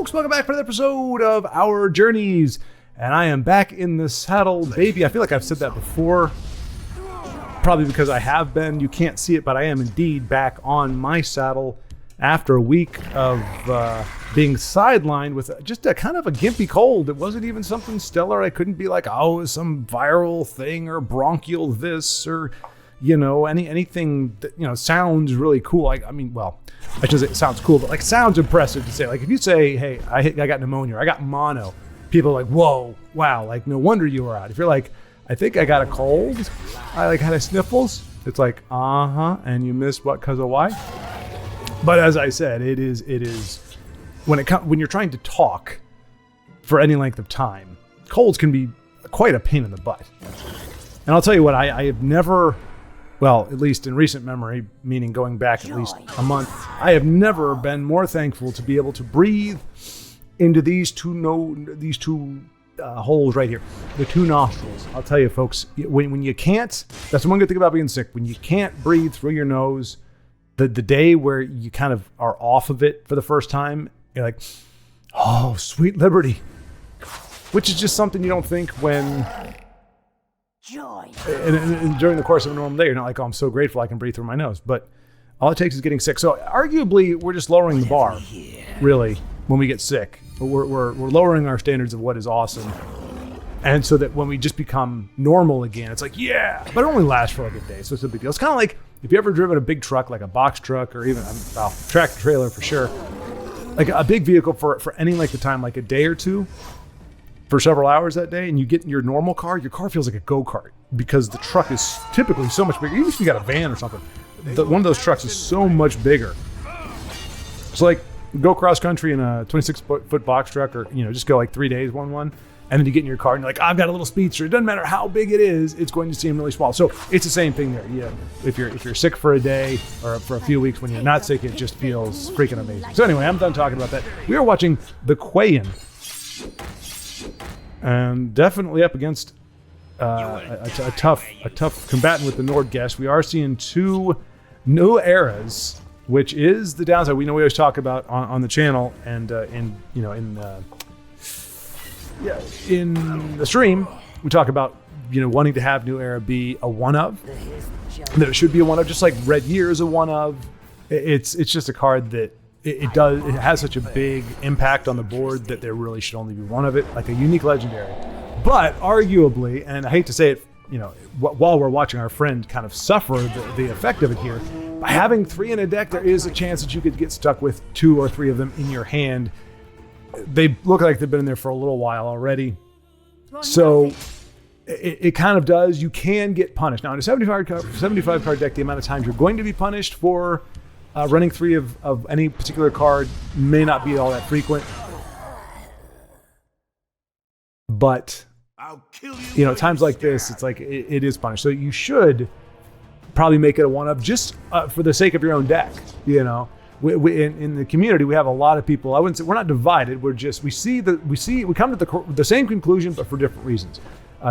folks, welcome back for another episode of Our Journeys. And I am back in the saddle, baby. I feel like I've said that before. Probably because I have been. You can't see it, but I am indeed back on my saddle after a week of being sidelined with just a kind of a gimpy cold. It wasn't even something stellar. I couldn't be like, oh, some viral thing or bronchial this or, you know, anything that, you know, sounds really cool. I mean, well, I should say it sounds cool, but like sounds impressive to say. Like if you say, hey, I got pneumonia, or I got mono, people are like, whoa, wow, like no wonder you were out. If you're like, I think I got a cold, I like had a sniffles, it's like, and you missed what, cause of why? But as I said, it is when you're trying to talk for any length of time, colds can be quite a pain in the butt. And I'll tell you what, I have never, well, at least in recent memory, meaning going back at least a month, I have never been more thankful to be able to breathe into these two holes right here, the two nostrils. I'll tell you, folks, when you can't, that's one good thing about being sick. When you can't breathe through your nose, the day where you kind of are off of it for the first time, you're like, oh, sweet liberty, which is just something you don't think when joy. And during the course of a normal day, you're not like, oh, I'm so grateful I can breathe through my nose. But all it takes is getting sick. So arguably, we're just lowering the bar, really, when we get sick. We're lowering our standards of what is awesome. And so that when we just become normal again, it's like, yeah, but it only lasts for like a day. So it's a big deal. It's kind of like if you ever driven a big truck, like a box truck or even a tractor trailer for sure, like a big vehicle for any length of time, like a day or two, for several hours that day, and you get in your normal car, your car feels like a go-kart because the truck is typically so much bigger. Even if you got a van or something, one of those trucks is so much bigger. So like go cross country in a 26-foot box truck, or just go like 3 days, one, and then you get in your car and you're like, I've got a little speedster. It doesn't matter how big it is, it's going to seem really small. So it's the same thing there. Yeah, if you're sick for a day or for a few weeks, when you're not sick, it just feels freaking amazing. So anyway, I'm done talking about that. We are watching The Quayan. And definitely up against a tough combatant with the Nordgest. We are seeing two new eras, which is the downside. We know we always talk about on the channel and in the stream. We talk about wanting to have new era be a one of, that it should be a one of, just like Red Year is a one of. It's just a card that. It has such a big impact on the board that there really should only be one of it, like a unique legendary. But arguably, and I hate to say it, while we're watching our friend kind of suffer the effect of it here, by having three in a deck, there is a chance that you could get stuck with 2 or 3 of them in your hand. They look like they've been in there for a little while already. So it kind of does. You can get punished. Now, in a 75 card deck, the amount of times you're going to be punished for running 3 of any particular card may not be all that frequent, but times like this, it's like it is punished. So you should probably make it a one of, just for the sake of your own deck. We in the community, we have a lot of people. I wouldn't say we're not divided. We're just we come to the same conclusion, but for different reasons.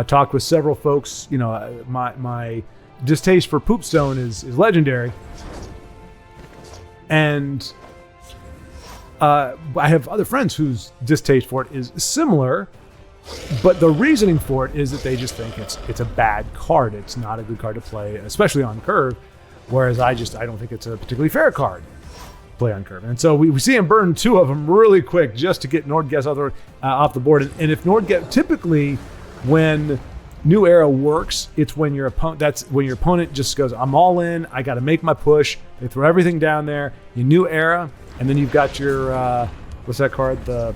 Talked with several folks. My distaste for Poopstone is legendary. And I have other friends whose distaste for it is similar, but the reasoning for it is that they just think it's a bad card. It's not a good card to play, especially on curve. Whereas I don't think it's a particularly fair card to play on curve. And so we see him burn 2 of them really quick just to get Nordgest off the board. And if Nordgest, typically when New Era works, it's when your opponent just goes, I'm all in, I got to make my push. They throw everything down there. You New Era, and then you've got your what's that card? The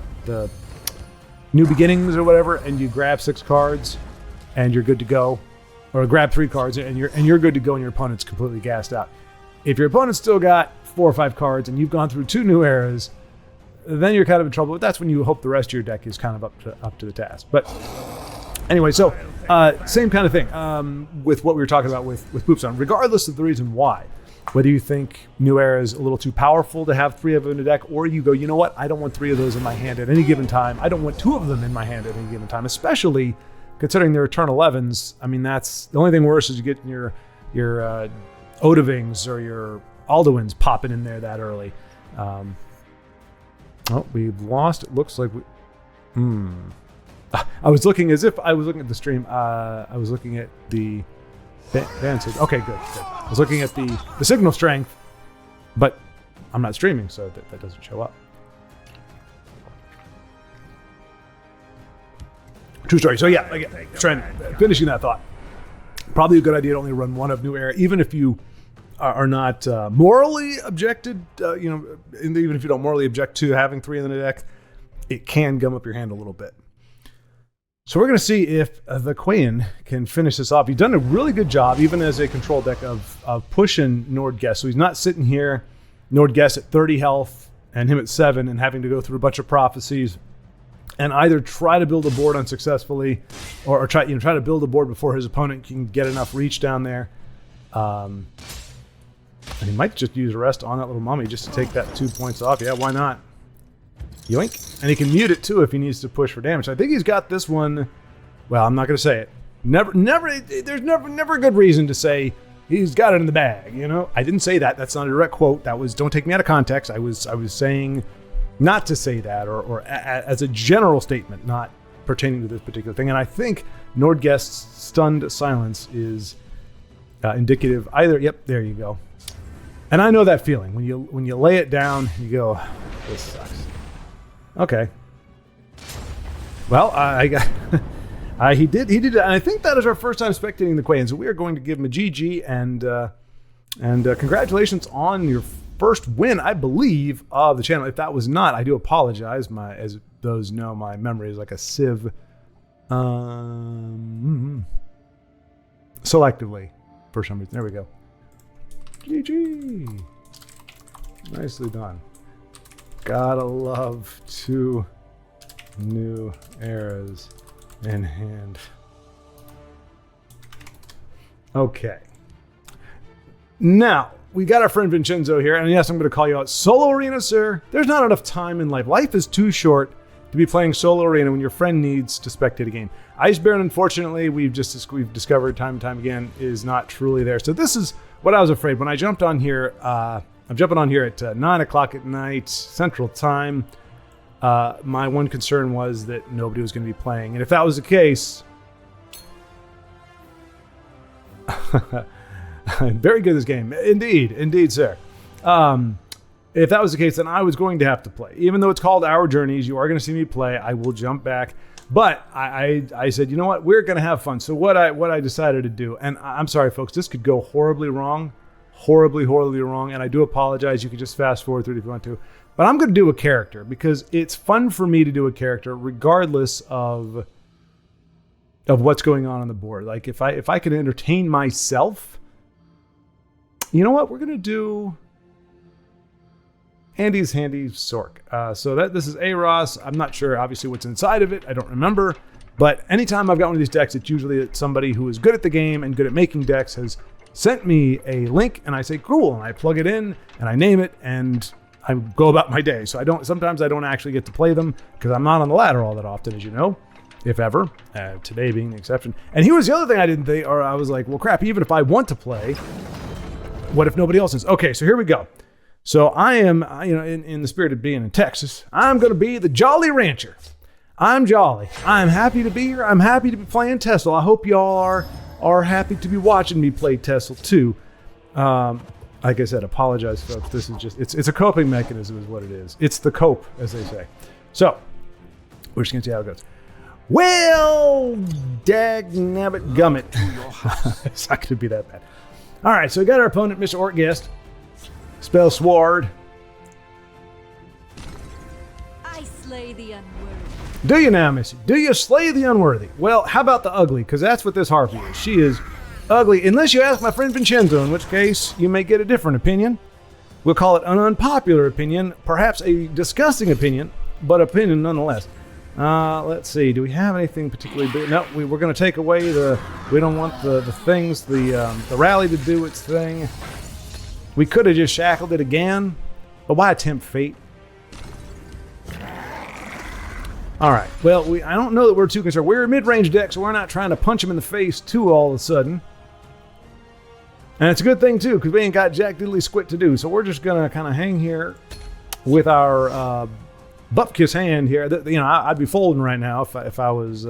New Beginnings or whatever, and you grab 6 cards, and you're good to go, or grab 3 cards, and you're good to go, and your opponent's completely gassed out. If your opponent's still got 4 or 5 cards, and you've gone through 2 New Eras, then you're kind of in trouble. But that's when you hope the rest of your deck is kind of up to the task. But anyway, so same kind of thing with what we were talking about with Poopstone, regardless of the reason why. Whether you think New Era is a little too powerful to have 3 of them in a deck, or you go, you know what, I don't want 3 of those in my hand at any given time. I don't want 2 of them in my hand at any given time, especially considering their Return 11s. I mean, that's the only thing worse is you get your Odavings or your Alduins popping in there that early. Oh, we've lost. It looks like we... I was looking as if I was looking at the stream. I was looking at the... Okay, good. I was looking at the signal strength, but I'm not streaming, so that doesn't show up. True story. So yeah, finishing that thought. Probably a good idea to only run one of New Era, even if you are not morally objected, even if you don't morally object to having 3 in the deck, it can gum up your hand a little bit. So we're going to see if the Quayan can finish this off. He's done a really good job, even as a control deck, of pushing Nordgest. So he's not sitting here, Nordgest at 30 health and him at 7 and having to go through a bunch of prophecies and either try to build a board unsuccessfully or try to build a board before his opponent can get enough reach down there. And he might just use rest on that little mummy just to take that 2 points off. Yeah, why not? Yoink. And he can mute it too if he needs to push for damage. I think he's got this one. Well, I'm not going to say it. There's never a good reason to say he's got it in the bag, I didn't say that. That's not a direct quote. That was, don't take me out of context. I was saying not to say that or as a general statement, not pertaining to this particular thing. And I think Nordgest's stunned silence is indicative either. Yep, there you go. And I know that feeling when you lay it down, you go, this sucks. Okay. Well, I got he did it, and I think that is our first time spectating the Quayan. So we are going to give him a GG and congratulations on your first win, I believe, of the channel. If that was not, I do apologize. As those know, my memory is like a sieve. Selectively, for some reason. There we go. GG. Nicely done. Gotta love 2 new eras in hand. Okay. Now, we got our friend Vincenzo here, and yes, I'm going to call you out. Solo Arena, sir. There's not enough time in life. Life is too short to be playing Solo Arena when your friend needs to spectate a game. Ice Baron, unfortunately, we've discovered time and time again, is not truly there. So this is what I was afraid. When I jumped on here, I'm jumping on here at 9 o'clock at night, Central Time. My one concern was that nobody was going to be playing. And if that was the case... Very good this game. Indeed, sir. If that was the case, then I was going to have to play. Even though it's called Our Journeys, you are going to see me play. I will jump back. But I said, you know what? We're going to have fun. So what I decided to do, and I'm sorry, folks, this could go horribly wrong. Horribly wrong. And I do apologize. You can just fast forward through it if you want to. But I'm going to do a character because it's fun for me to do a character regardless of what's going on the board. Like if I can entertain myself, you know what? We're going to do Andy's Handy Sork. So this is Aros. I'm not sure, obviously, what's inside of it. I don't remember. But anytime I've got one of these decks, it's usually that somebody who is good at the game and good at making decks has sent me a link, and I say, cool, and I plug it in, and I name it, and I go about my day. So sometimes I don't actually get to play them because I'm not on the ladder all that often, as you know, if ever. Today being the exception. And here was the other thing I didn't think, or I was like, well, crap, even if I want to play, what if nobody else is? Okay, so here we go. So I am, in the spirit of being in Texas, I'm going to be the Jolly Rancher. I'm jolly. I'm happy to be here. I'm happy to be playing TESL. I hope y'all are happy to be watching me play TESL too. Like I said, apologize, folks. This is just, it's a coping mechanism is what it is. It's the cope, as they say. So, we're just going to see how it goes. Well, dagnabbit gummit. It's not going to be that bad. All right, so we got our opponent, Mr. Ortguest. Spell Sword. I slay the unworthy. Do you now, Missy? Do you slay the unworthy? Well, how about the ugly? Because that's what this harpy is. She is ugly, unless you ask my friend Vincenzo, in which case you may get a different opinion. We'll call it an unpopular opinion, perhaps a disgusting opinion, but opinion nonetheless. Let's see. Do we have anything particularly big? No, we're going to take away we don't want the things, the rally to do its thing. We could have just shackled it again, but why tempt fate? All right. Well, I don't know that we're too concerned. We're a mid-range deck, so we're not trying to punch him in the face too all of a sudden. And it's a good thing, too, because we ain't got jack diddly squit to do. So we're just going to kind of hang here with our Bupkis hand here. You know, I'd be folding right now if I was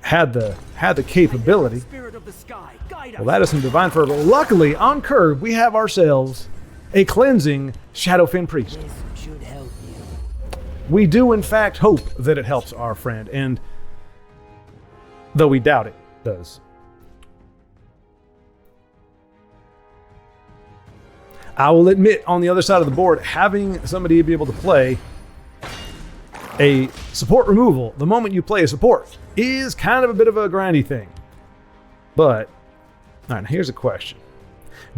had the capability. Well, that is some divine fervor. Luckily, on curve, we have ourselves a cleansing Shadowfen priest. We do, in fact, hope that it helps our friend, and though we doubt it does. I will admit, on the other side of the board, having somebody be able to play a support removal the moment you play a support is kind of a bit of a grindy thing. But, all right, here's a question.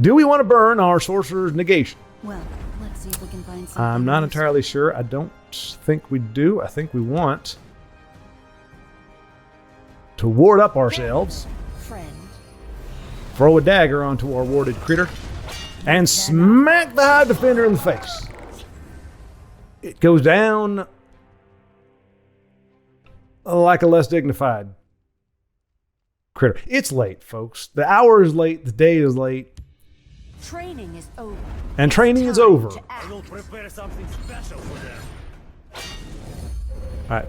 Do we want to burn our Sorcerer's Negation? Well, let's see if we can find something. I'm not entirely sure. I don't think we do. I think we want to ward up ourselves. Friend. Throw a dagger onto our warded critter and smack the Hive Defender in the face. It goes down like a less dignified critter. It's late, folks. The hour is late. The day is late. Training is over. And training is over. I will prepare something special for them. All right.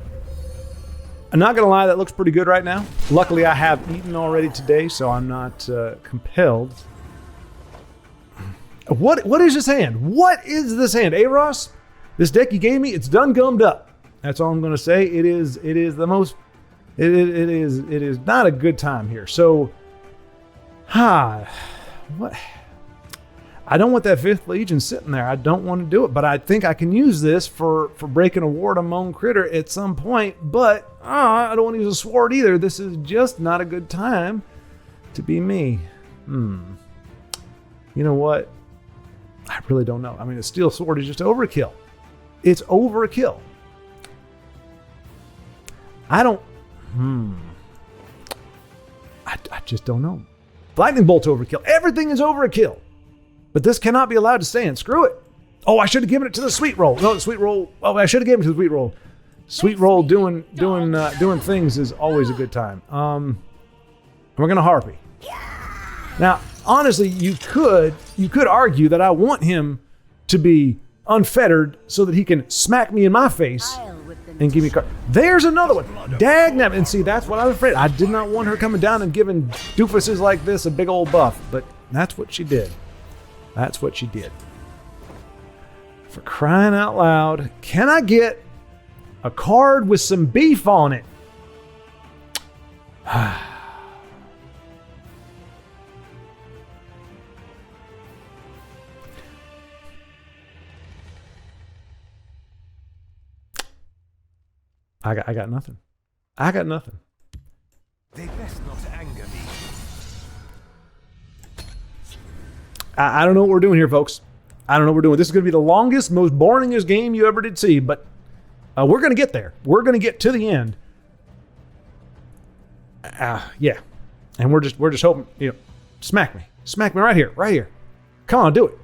I'm not going to lie, that looks pretty good right now. Luckily, I have eaten already today, so I'm not compelled. What is this hand? What is this hand? Ross? This deck you gave me, it's done gummed up. That's all I'm going to say. It is the most... It is not a good time here. So, what? I don't want that 5th Legion sitting there. I don't want to do it, but I think I can use this for breaking a ward among critter at some point, but I don't want to use a sword either. This is just not a good time to be me. You know what? I really don't know. I mean, a steel sword is just overkill. It's overkill. I don't... I just don't know. Lightning bolt's overkill. Everything is overkill. But this cannot be allowed to stand. Screw it. Oh, I should have given it to the sweet roll. No, the sweet roll. Oh, I should have given it to the sweet roll. Sweet roll doing things is always a good time. We're gonna harpy. Now, honestly, you could argue that I want him to be unfettered so that he can smack me in my face and give me a card. There's another one. Dagnab. And see, that's what I was afraid. I did not want her coming down and giving doofuses like this a big old buff, but that's what she did. That's what she did. For crying out loud, can I get a card with some beef on it? I got nothing. I got nothing. They best not anger me. I don't know what we're doing here, folks. I don't know what we're doing. This is going to be the longest, most boringest game you ever did see, but we're going to get there. We're going to get to the end. Yeah. And we're just hoping, smack me right here. Come on, do it.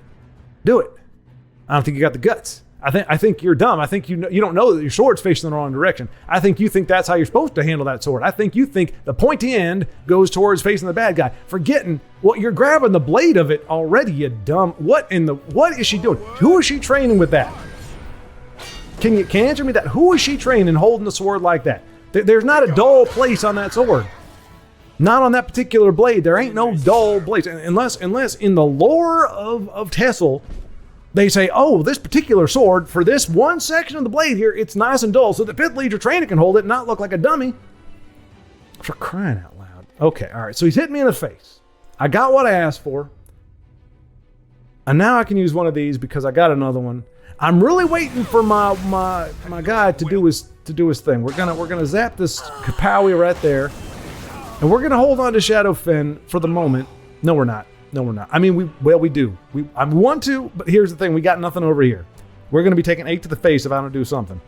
I don't think you got the guts. I think you're dumb. I think you don't know that your sword's facing the wrong direction. I think you think that's how you're supposed to handle that sword. I think you think the pointy end goes towards facing the bad guy, forgetting you're grabbing the blade of it already. You dumb. What is she doing? Who is she training with that? Can you answer me that? Who is she training holding the sword like that? There's not a dull place on that sword. Not on that particular blade. There ain't no dull blades unless in the lore of TESL. They say, oh, this particular sword, for this one section of the blade here, it's nice and dull, so the 5th Legion trainer can hold it and not look like a dummy. For crying out loud. Okay, all right, so he's hitting me in the face. I got what I asked for. And now I can use one of these because I got another one. I'm really waiting for my guy to do his thing. We're gonna zap this Kapowie right there. And we're gonna hold on to Shadowfen for the moment. No, we're not. I mean, we do. I want to, but here's the thing. We got nothing over here. We're going to be taking 8 to the face if I don't do something.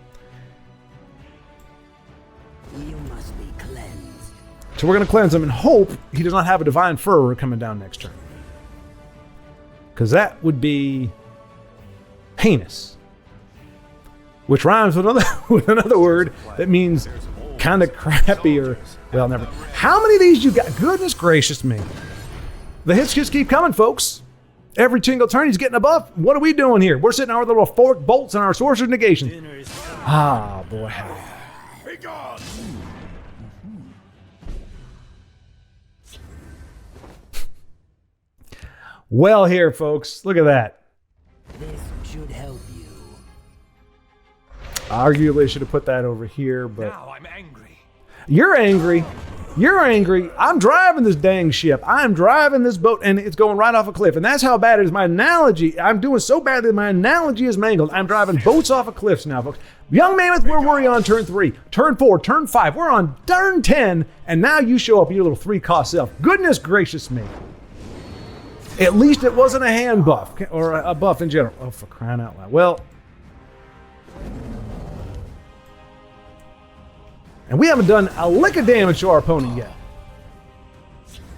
You must be cleansed. So we're going to cleanse him and hope he does not have a Divine Fervor coming down next turn. Because that would be heinous. Which rhymes with another word that means kind of crappy or, well, never. How many of these you got? Goodness gracious me. The hits just keep coming, folks. Every single turn he's getting a buff. What are we doing here? We're sitting our little forked bolts in our Sorcerer's Negation. Ah, boy. Be gone! Well, here, folks. Look at that. This should help you. Arguably, I should have put that over here, but Now I'm angry. you're angry. You're angry. I'm driving this dang ship. I'm driving this boat, and it's going right off a cliff. And that's how bad it is. My analogy, I'm doing so bad that my analogy is mangled. I'm driving boats off of cliffs now, folks. Young Mammoth, we're worried on turn 3, turn 4, turn 5. We're on turn 10, and now you show up, your little 3-cost self. Goodness gracious me. At least it wasn't a hand buff, or a buff in general. Oh, for crying out loud. Well, and we haven't done a lick of damage to our opponent yet.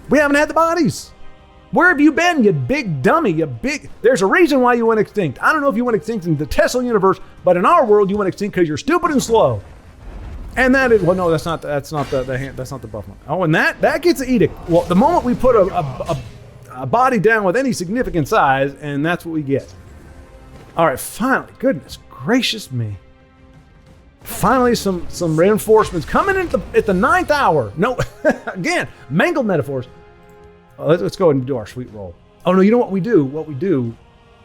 We haven't had the bodies. Where have you been, you big dummy, you big... There's a reason why you went extinct. I don't know if you went extinct in the TESL universe, but in our world, you went extinct because you're stupid and slow. And that is... Well, no, that's not the hand, that's not the buff one. Oh, and that gets an edict. Well, the moment we put a body down with any significant size, and that's what we get. All right, finally, goodness gracious me. Finally, some reinforcements coming in at the 9th hour. No, again, mangled metaphors. Let's go ahead and do our sweet roll. Oh, no, you know what we do?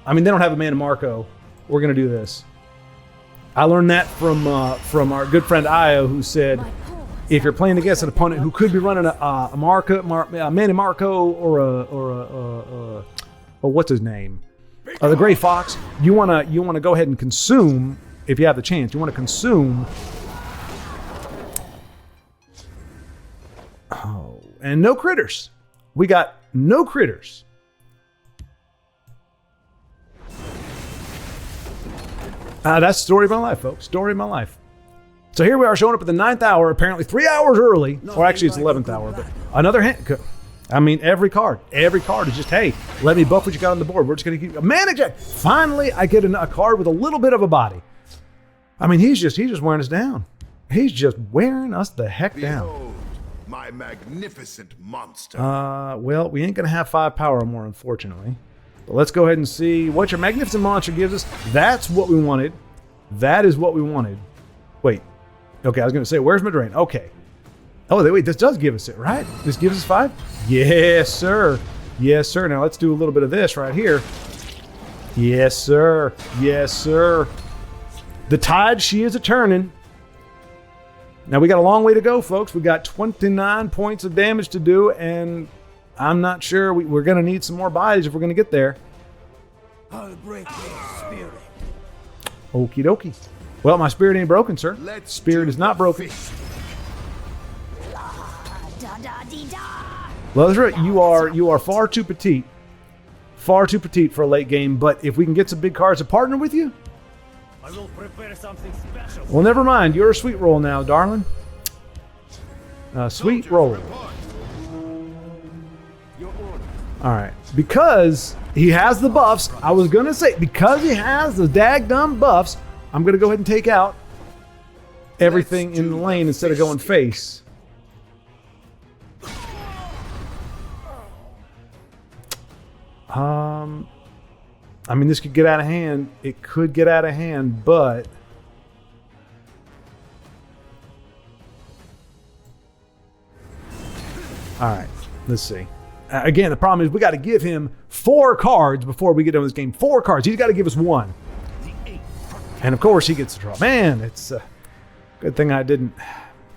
I mean, they don't have a mana Marco. We're going to do this. I learned that from our good friend Io, who said, if you're playing against an opponent who could be running a mana Marco or what's his name? The Gray Fox, you want to go ahead and consume. If you have the chance, you want to consume. Oh, and no critters. We got no critters. That's the story of my life, folks. Story of my life. So here we are showing up at the 9th hour, apparently 3 hours early. Or actually it's 11th hour, but another hand. I mean, every card is just, hey, let me buff what you got on the board. We're just going to keep a mana jack. Finally, I get a card with a little bit of a body. I mean, he's just wearing us down. He's just wearing us the heck down. Behold, my magnificent monster. Well, we ain't gonna have 5 power more, unfortunately. But let's go ahead and see what your magnificent monster gives us. That's what we wanted. That is what we wanted. Wait. Okay, I was gonna say, where's my drain? Okay. Oh, wait, this does give us it, right? This gives us 5? Yes, sir. Yes, sir. Now let's do a little bit of this right here. Yes, sir. Yes, sir. The tide, she is a-turning. Now, we got a long way to go, folks. We got 29 points of damage to do, and I'm not sure. We're going to need some more bodies if we're going to get there. I'll break your spirit. Okie dokie. Well, my spirit ain't broken, sir. Let's Spirit do is not the broken. feast. Well, that's right. You are far too petite. Far too petite for a late game, but if we can get some big cards to partner with you, I will prepare something special. well, never mind. You're a sweet roll now, darling. Sweet roll. Your order. All right. Because he has the buffs, I was going to say, because he has the daggum buffs, I'm going to go ahead and take out everything in the lane instead of going face. I mean, this could get out of hand. It could get out of hand, but all right, let's see. Again, the problem is we got to give him 4 cards before we get done with this game. 4 cards. He's got to give us 1. And of course, he gets the draw. Man, it's a good thing I didn't.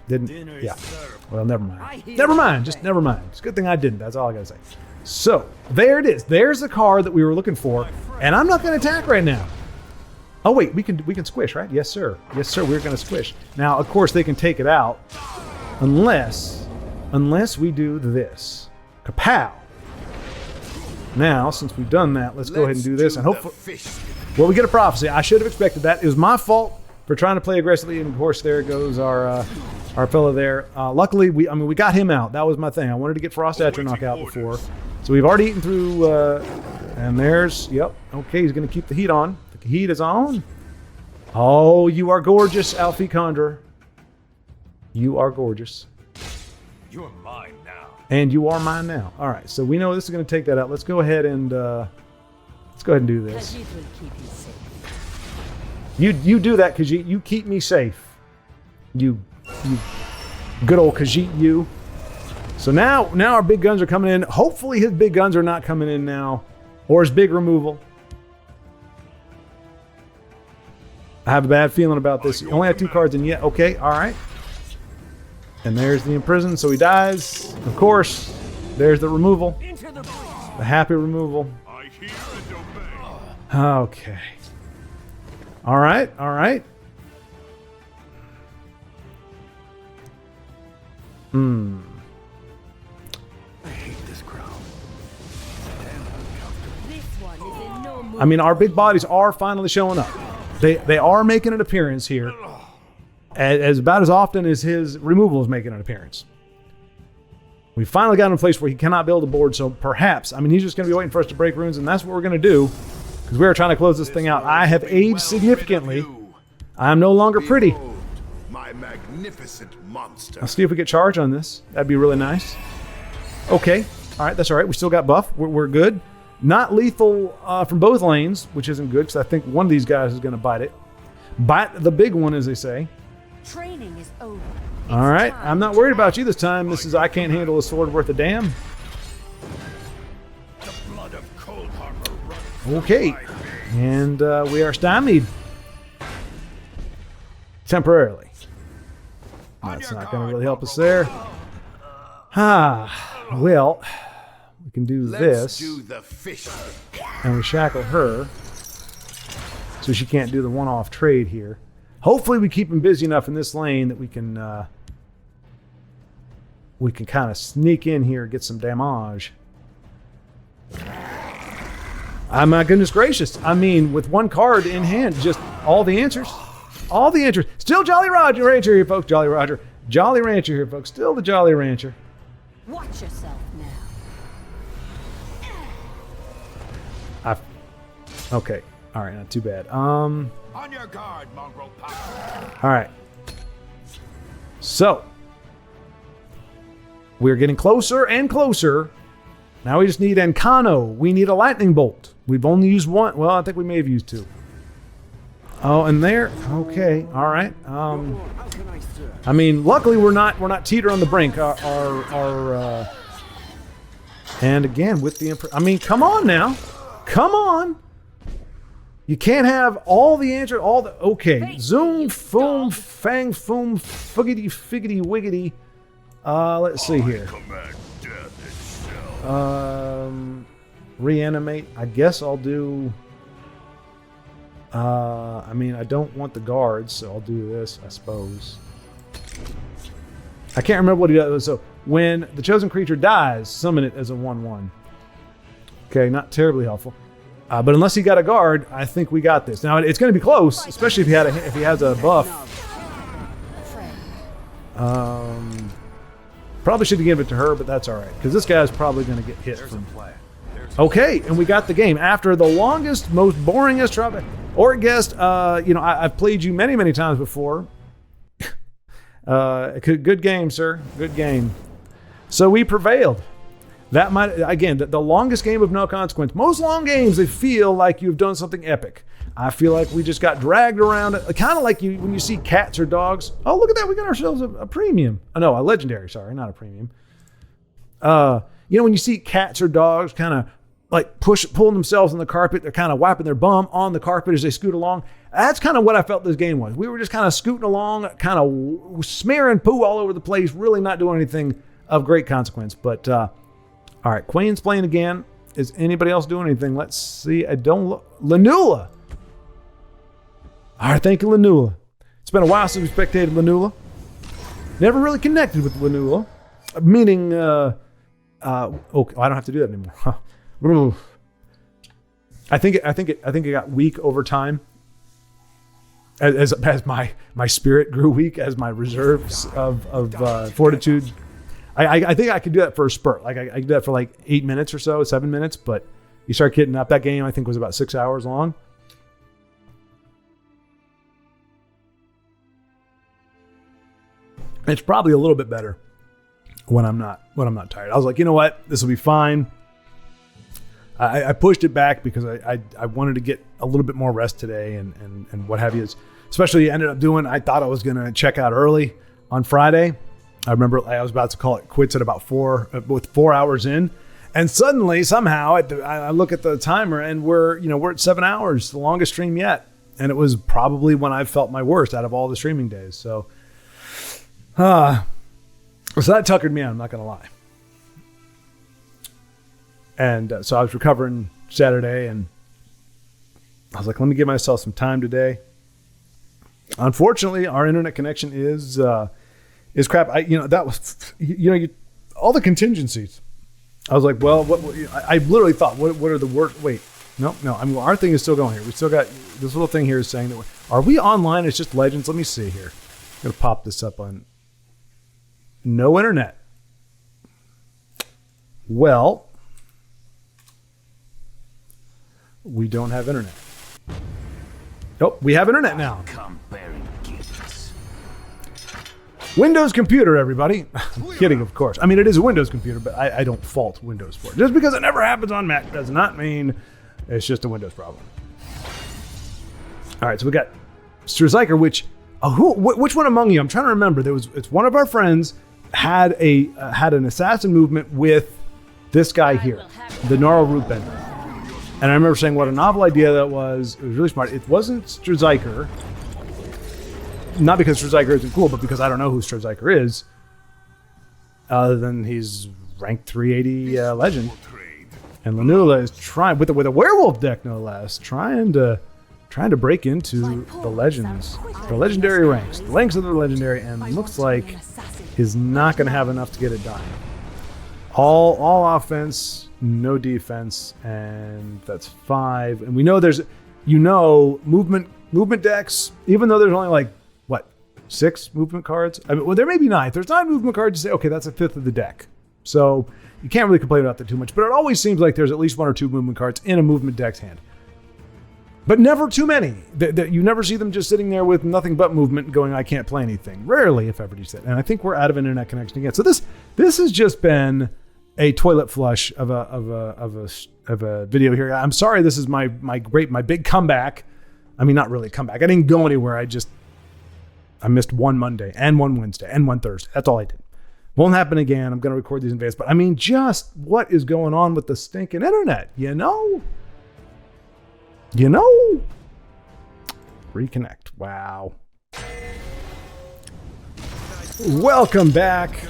Dinner Yeah. is served. Well, never mind. Never mind. Just never mind. It's a good thing I didn't. That's all I got to say. So, there it is. There's the card that we were looking for. And I'm not going to attack right now. Oh, wait. We can squish, right? Yes, sir. Yes, sir. We're going to squish. Now, of course, they can take it out unless we do this. Kapow. Now, since we've done that, let's go ahead and do this. And hopefully, well, we get a prophecy. I should have expected that. It was my fault for trying to play aggressively. And, of course, there goes our fellow there. Luckily, we got him out. That was my thing. I wanted to get Frost Atcher knockout before. So we've already eaten through, and there's, yep, okay, he's going to keep the heat on. The heat is on. Oh, you are gorgeous, Alfie Conjurer. You are gorgeous. You're mine now. And you are mine now. All right, so we know this is going to take that out. Let's go ahead and do this. Khajiit will keep you safe. You do that, Khajiit. You keep me safe. You good old Khajiit, you. So now our big guns are coming in. Hopefully his big guns are not coming in now. Or his big removal. I have a bad feeling about this. You only have 2 cards in yet. Okay, all right. And there's the imprison, so he dies. Of course, there's the removal. The happy removal. I hear and obey. Okay. All right, all right. I hate this crowd. This one is in no mood. I mean, our big bodies are finally showing up. They are making an appearance here. As about as often as his removal is making an appearance. We finally got in a place where he cannot build a board, so perhaps, I mean, he's just going to be waiting for us to break runes, and that's what we're going to do, because we are trying to close this thing out. I have aged significantly. I am no longer pretty. Behold, my magnificent monster. Let's see if we get charge on this. That'd be really nice. Okay. All right, that's all right. We still got buff. We're good. Not lethal from both lanes, which isn't good, because I think one of these guys is going to bite it. Bite the big one, as they say. Training is over. All right, I'm not worried about you this time. This is I can't handle a sword worth a damn. The blood of Cold Harbor runs Okay, and we are stymied. Temporarily. That's not going to really help us there. Well, we can do Let's this, do the fish. and we shackle her, so she can't do the one-off trade here. Hopefully we keep him busy enough in this lane that we can kind of sneak in here and get some damage. My goodness gracious. I mean, with one card in hand, just all the answers. All the answers. Still Jolly Roger Rancher here, folks. Jolly Roger. Jolly Rancher here, folks. Still the Jolly Rancher. Watch yourself now. Okay. All right, not too bad. On your guard, mongrel power. All right. So, we're getting closer and closer. Now we just need Encano. We need a lightning bolt. We've only used one. Well, I think we may have used 2. Oh, and there. Okay. All right. I mean, luckily we're not teeter on the brink. And again with the I mean, come on now. Come on. You can't have all the answers, all the... Okay. Zoom, foom, fang, foom, fuggity, figgity, wiggity. Let's see here. Command death itself. Reanimate. I guess I'll do... I mean, I don't want the guards, so I'll do this, I suppose. I can't remember what he does. So, when the chosen creature dies, summon it as a 1/1. Okay, not terribly helpful. But unless he got a guard, I think we got this. Now it's going to be close, especially if he has a buff. Probably should have given it to her, but that's all right because this guy's probably going to get hit. Okay, and we got the game after the longest, most boringest trial. Or guest, I've played you many times before. Good game, sir. Good game. So we prevailed. That might, again, the longest game of no consequence. Most long games, they feel like you've done something epic. I feel like we just got dragged around, kind of like when you see cats or dogs. Oh, look at that. We got ourselves a premium. Oh, no, a legendary. Sorry, not a premium. When you see cats or dogs kind of like pulling themselves on the carpet, they're kind of wiping their bum on the carpet as they scoot along. That's kind of what I felt this game was. We were just kind of scooting along, kind of smearing poo all over the place, really not doing anything of great consequence. But, all right, Queen's playing again. Is anybody else doing anything? Let's see. I don't look. Lanula. All right, thank you, Lanula. It's been a while since we spectated Lanula. Never really connected with Lanula. Meaning, okay, I don't have to do that anymore. Huh. I think it got weak over time. As my spirit grew weak, as my reserves of fortitude. I think I could do that for a spurt. Like I could do that for like 8 minutes or so, 7 minutes. But you start getting up. That game I think was about 6 hours long. It's probably a little bit better when I'm not tired. I was like, you know what, this will be fine. I pushed it back because I wanted to get a little bit more rest today and what have you. Especially ended up doing, I thought I was going to check out early on Friday. I remember I was about to call it quits at about 4 hours in. And suddenly, somehow, I look at the timer and we're at 7 hours, the longest stream yet. And it was probably when I felt my worst out of all the streaming days. So that tuckered me out, I'm not going to lie. And so I was recovering Saturday and I was like, let me give myself some time today. Unfortunately, our internet connection is crap. That was, all the contingencies. I was like, well, I literally thought, what are the worst? Wait, no. Our thing is still going here. We still got this little thing here is saying that are we online? It's just Legends. Let me see here. I'm going to pop this up on no internet. Well, we don't have internet. Oh, we have internet now. Come bearing gifts. Windows computer, everybody. I'm kidding, of course. I mean, it is a Windows computer, but I don't fault Windows for it. Just because it never happens on Mac does not mean it's just a Windows problem. All right, so we got Strzyker, which one among you? I'm trying to remember. It's one of our friends had an assassin movement with this guy here, the Gnarl Rootbender. And I remember saying what a novel idea that was. It was really smart. It wasn't Strzyker. Not because Strzyker isn't cool, but because I don't know who Strzyker is. Other than he's ranked 380 legend. And Lanula is trying, with a werewolf deck no less, trying to break into the legends. The legendary ranks. The ranks of the legendary, and looks like he's not going to have enough to get it done. All offense, no defense, and that's 5. And we know there's, movement decks, even though there's only 6 movement cards. I mean, well, there may be 9. If there's 9 movement cards, you say, okay, that's a 5th of the deck. So you can't really complain about that too much. But it always seems like there's at least 1 or 2 movement cards in a movement deck's hand. But never too many. You never see them just sitting there with nothing but movement going, I can't play anything. Rarely, if ever, do you sit. And I think we're out of internet connection again. So this has just been a toilet flush of a video here. I'm sorry. This is my big comeback. I mean, not really a comeback. I didn't go anywhere. I missed one Monday and one Wednesday and one Thursday. That's all I did. Won't happen again. I'm going to record these in advance. But I mean, just what is going on with the stinking internet? Reconnect. Wow. Welcome back.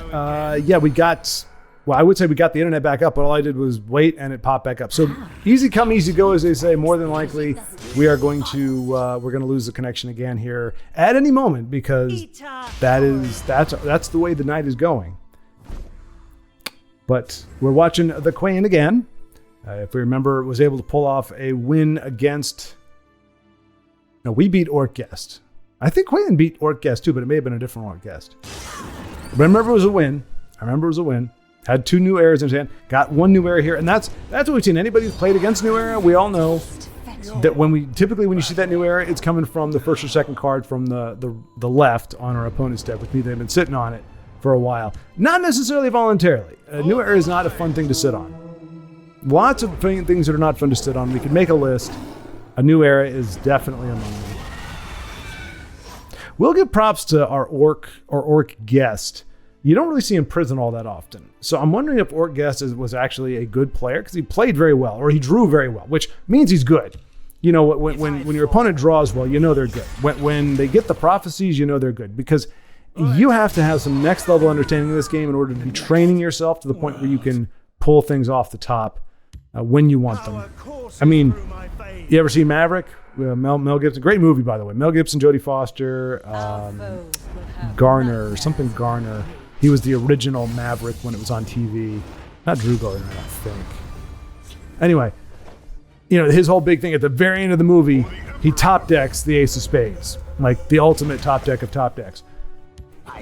I would say we got the internet back up, but all I did was wait and it popped back up. So easy come, easy go, as they say. More than likely, we're going to lose the connection again here at any moment, because that's the way the night is going. But we're watching the Queen again. If we remember, was able to pull off a win against. No, we beat Orc Guest. I think Quayan beat Orc Guest too, but it may have been a different Orc Guest. But I remember it was a win. Had 2 new eras in his hand. Got 1 new era here, and that's what we've seen. Anybody who's played against new era, we all know that when you see that new era, it's coming from the first or second card from the left on our opponent's deck, which means they've been sitting on it for a while. Not necessarily voluntarily. A new era is not a fun thing to sit on. Lots of things that are not fun to sit on. We could make a list. A new era is definitely among them. We'll give props to our orc guest. You don't really see him prison all that often. So I'm wondering if Orc Guest was actually a good player, because he played very well, or he drew very well, which means he's good. When your opponent draws well, they're good. When they get the prophecies, they're good, because you have to have some next level understanding of this game in order to be training yourself to the point where you can pull things off the top when you want them. I mean, you ever see Maverick? Mel Gibson, great movie, by the way. Mel Gibson, Jodie Foster, Garner. He was the original Maverick when it was on TV. Not Drew Garner, I don't think. Anyway, his whole big thing at the very end of the movie, he top decks the Ace of Spades, like the ultimate top deck of top decks.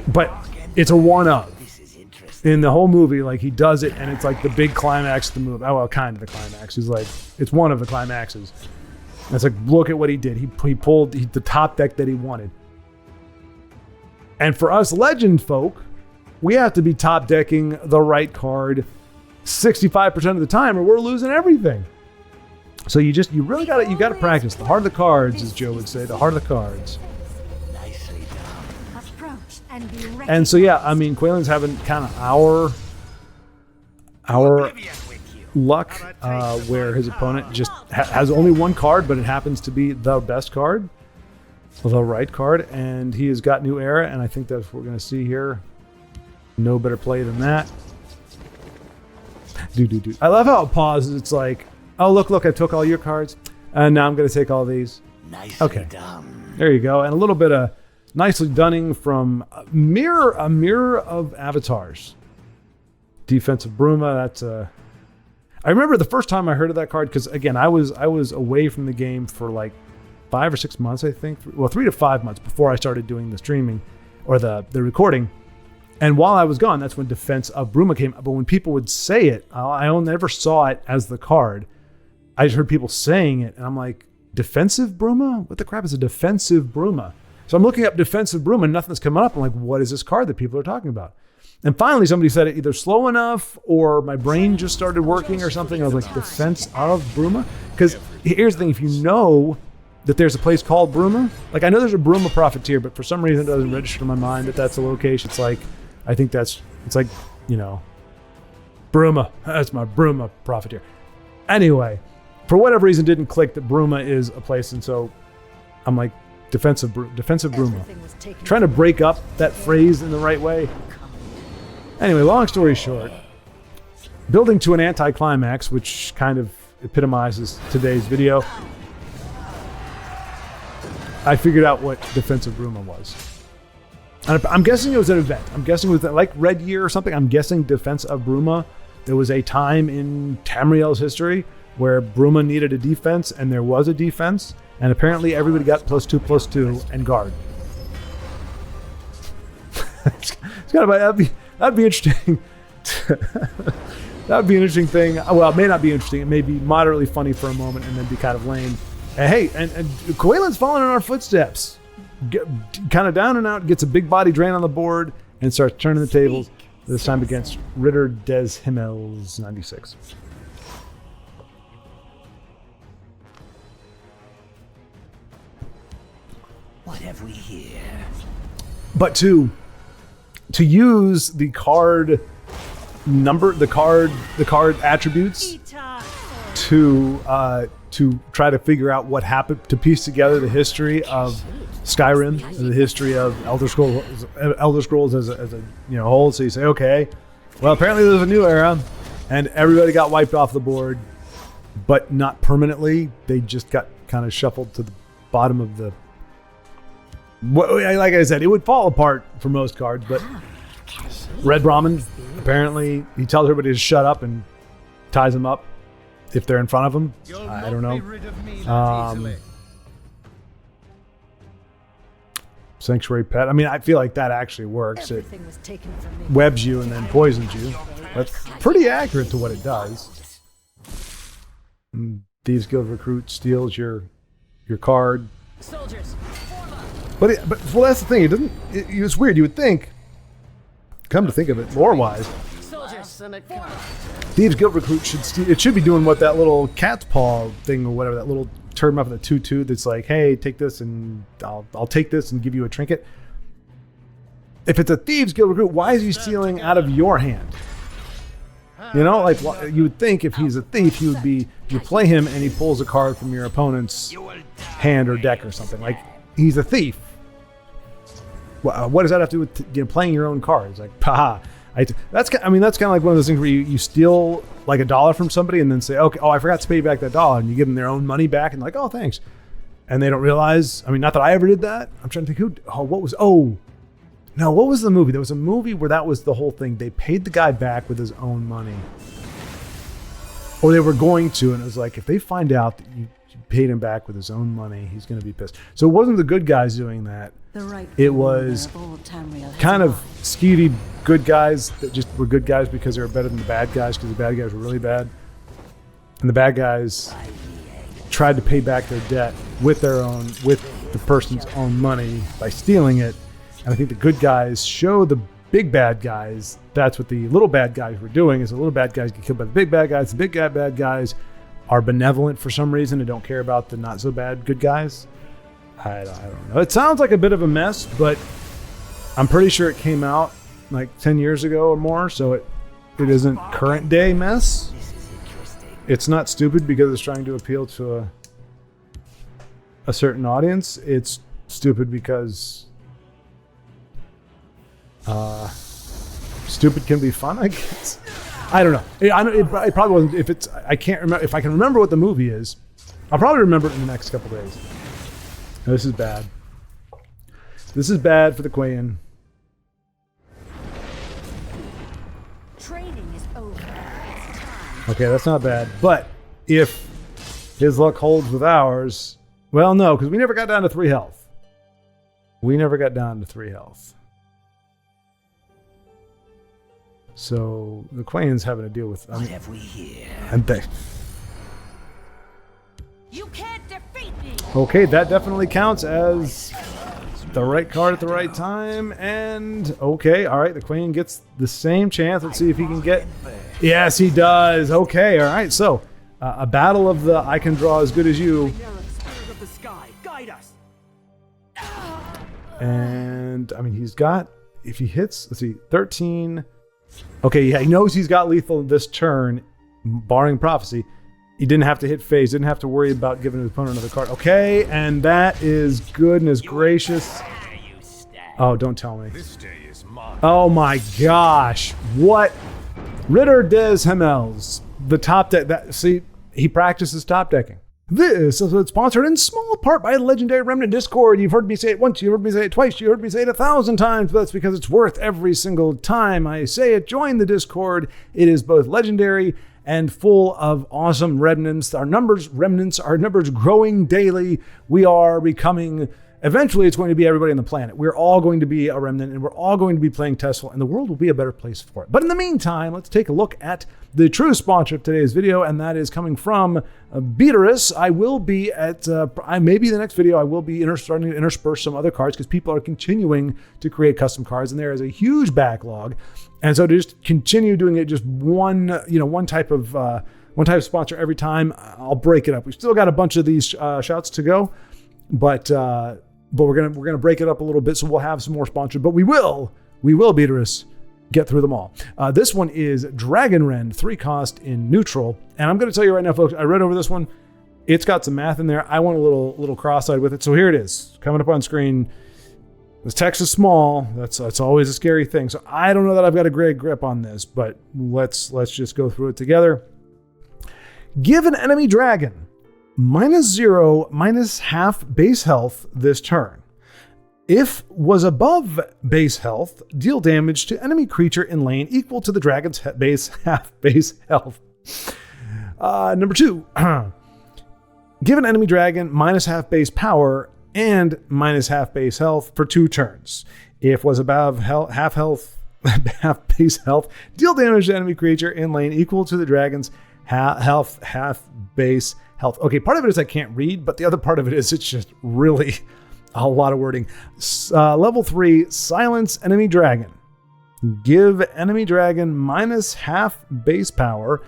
But it's a one of. In the whole movie, he does it, and it's like the big climax of the movie. Oh, well, kind of the climax. He's like, it's one of the climaxes. And it's like, look at what he did. He pulled the top deck that he wanted. And for us legend folk, we have to be top decking the right card 65% of the time, or we're losing everything. So you really got to practice. The heart of the cards, as Joe would say, the heart of the cards. Nicely done. Approach and be ready. And so yeah, I mean, Quaylen's having kind of our luck, where his opponent just has only one card, but it happens to be the best card, the right card, and he has got New Era, and I think that's what we're going to see here. No better play than that. Do. I love how it pauses. It's like, oh, look, I took all your cards, and now I'm going to take all these. Nicely done. There you go. And a little bit of nicely dunning from a mirror of avatars. Defensive Bruma. That's a. I remember the first time I heard of that card because again, I was away from the game for like 5 or 6 months, I think. Well, 3 to 5 months before I started doing the streaming or the recording. And while I was gone, that's when Defense of Bruma came up. But when people would say it, I never saw it as the card. I just heard people saying it, and I'm like, defensive Bruma? What the crap is a defensive Bruma? So I'm looking up defensive Bruma, and nothing's coming up. I'm like, what is this card that people are talking about? And finally, somebody said it either slow enough or my brain just started working or something. I was like, Defense of Bruma? Because here's the thing, if you know that there's a place called Bruma, like I know there's a Bruma Profiteer, but for some reason it doesn't register in my mind that that's a location. It's like, I think it's like, Bruma. That's my Bruma Profiteer. Anyway, for whatever reason, didn't click that Bruma is a place, and so I'm like, defensive Bruma. Trying to break up that phrase in the right way. Anyway, long story short, building to an anticlimax, which kind of epitomizes today's video, I figured out what defensive Bruma was. And I'm guessing it was an event. I'm guessing it was like Red Year or something. I'm guessing Defense of Bruma. There was a time in Tamriel's history where Bruma needed a defense, and there was a defense, and apparently everybody got +2/+2 and guard. That'd be interesting. That would be an interesting thing. Well, it may not be interesting. It may be moderately funny for a moment and then be kind of lame. And hey, and Quaylen's following in our footsteps. Kind of down and out, gets a big body drain on the board, and starts turning the tables. This time against Ritter des Himmels 96. What have we here? But to use the card number, the card attributes to try to figure out what happened, to piece together the history of Skyrim, the history of Elder Scrolls as a whole. So you say, okay, well, apparently there's a new era, and everybody got wiped off the board, but not permanently. They just got kind of shuffled to the bottom of the. Like I said, it would fall apart for most cards, but Red Brahmin, apparently, he tells everybody to shut up and ties them up if they're in front of him. I don't know. Sanctuary Pet. I mean, I feel like that actually works. It webs you and then poisons you. That's pretty accurate to what it does. Thieves Guild Recruit steals your card. Soldiers. But that's the thing. It's weird. You would think, come to think of it, lore-wise, Thieves Guild Recruit should be doing what that little cat's paw thing or whatever, that little turd muffin, the 2/2 that's like, hey, take this and I'll take this and give you a trinket. If it's a Thieves Guild Recruit, why is he stealing out of your hand? Like you would think if he's a thief, he would be, you play him and he pulls a card from your opponent's hand or deck or something. Like, he's a thief. What does that have to do with playing your own cards? Like, haha. That's kind of like one of those things where you steal like $1 from somebody and then say, okay, I forgot to pay you back that $1, and you give them their own money back and like, oh, thanks. And they don't realize, not that I ever did that. I'm trying to think what was the movie? There was a movie where that was the whole thing. They paid the guy back with his own money. Or they were going to, and it was like, if they find out that you paid him back with his own money, he's going to be pissed. So it wasn't the good guys doing that. It was kind of skeevy good guys that just were good guys because they were better than the bad guys, because the bad guys were really bad. And the bad guys tried to pay back their debt with the person's own money by stealing it. And I think the good guys show the big bad guys that's what the little bad guys were doing, is the little bad guys get killed by the big bad guys. The big bad guys are benevolent for some reason and don't care about the not so bad good guys. I don't know. It sounds like a bit of a mess, but I'm pretty sure it came out like 10 years ago or more, so it isn't current day mess. This is interesting. It's not stupid because it's trying to appeal to a certain audience. It's stupid because stupid can be fun, I guess. I don't know. It probably wasn't. If it's, I can't remember. If I can remember what the movie is, I'll probably remember it in the next couple days. This is bad. This is bad for the Quayan. Training is over. It's time. Okay, that's not bad. But if his luck holds with ours, well, no, because we never got down to 3 health. We never got down to 3 health. So the Quayan's having to deal with. What have we here? And they. You can't defeat me. Okay, that definitely counts as the right card at the right time. And okay, all right, the Quayan gets the same chance. Let's see if he can get. Yes, he does. Okay, all right. So a battle of the I can draw as good as you. Spirit of the sky, guide us. And I mean, he's got, if he hits, let's see, 13. Okay, yeah, he knows he's got lethal this turn, barring prophecy. He didn't have to hit phase, didn't have to worry about giving his opponent another card. Okay, and that is goodness gracious. Oh, don't tell me. This day is mine. Oh my gosh. What? Ritter des Himmels, the top deck. See, he practices top decking. This is sponsored in small part by the legendary Remnant Discord. You've heard me say it once, you heard me say it twice, you heard me say it 1,000 times, but that's because it's worth every single time I say it. Join the Discord. It is both legendary and full of awesome remnants. Our numbers growing daily. We are becoming, eventually it's going to be everybody on the planet. We're all going to be a remnant and we're all going to be playing TESL and the world will be a better place for it. But in the meantime, let's take a look at the true sponsor of today's video, and that is coming from Beaterus. I will be at, maybe the next video, I will be starting to intersperse some other cards because people are continuing to create custom cards and there is a huge backlog. And so to just continue doing it just one type of sponsor every time, I'll break it up. We've still got a bunch of these shouts to go, but we're gonna break it up a little bit, so we'll have some more sponsored. But we will, Beaterus, get through them all. This one is Dragon Rend, 3 cost in neutral, and I'm gonna tell you right now, folks. I read over this one. It's got some math in there. I went a little cross-eyed with it, so here it is, coming up on screen. This text is small. That's always a scary thing. So I don't know that I've got a great grip on this, but let's just go through it together. Give an enemy dragon -0, -half base health this turn. If was above base health, deal damage to enemy creature in lane equal to the dragon's half base health. Number 2, give an enemy dragon -half base power and -half base health for 2 turns. If was above half base health, deal damage to enemy creature in lane equal to the dragon's half base health. Okay, part of it is I can't read, but the other part of it is it's just really a lot of wording. Level 3, silence enemy dragon. Give enemy dragon -half base power,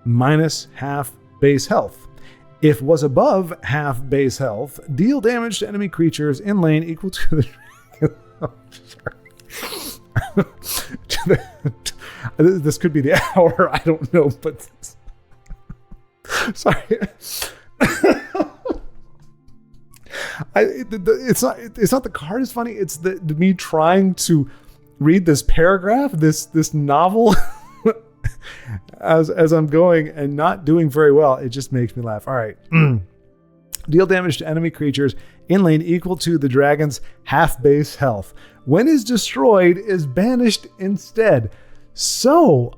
-half base health. If was above half base health, deal damage to enemy creatures in lane equal to the this could be the hour, I don't know, but sorry. It's not the card is funny, it's the me trying to read this paragraph, this novel as I'm going and not doing very well. It just makes me laugh. All right. Deal damage to enemy creatures in lane equal to the dragon's half base health. When is destroyed, is banished instead. So,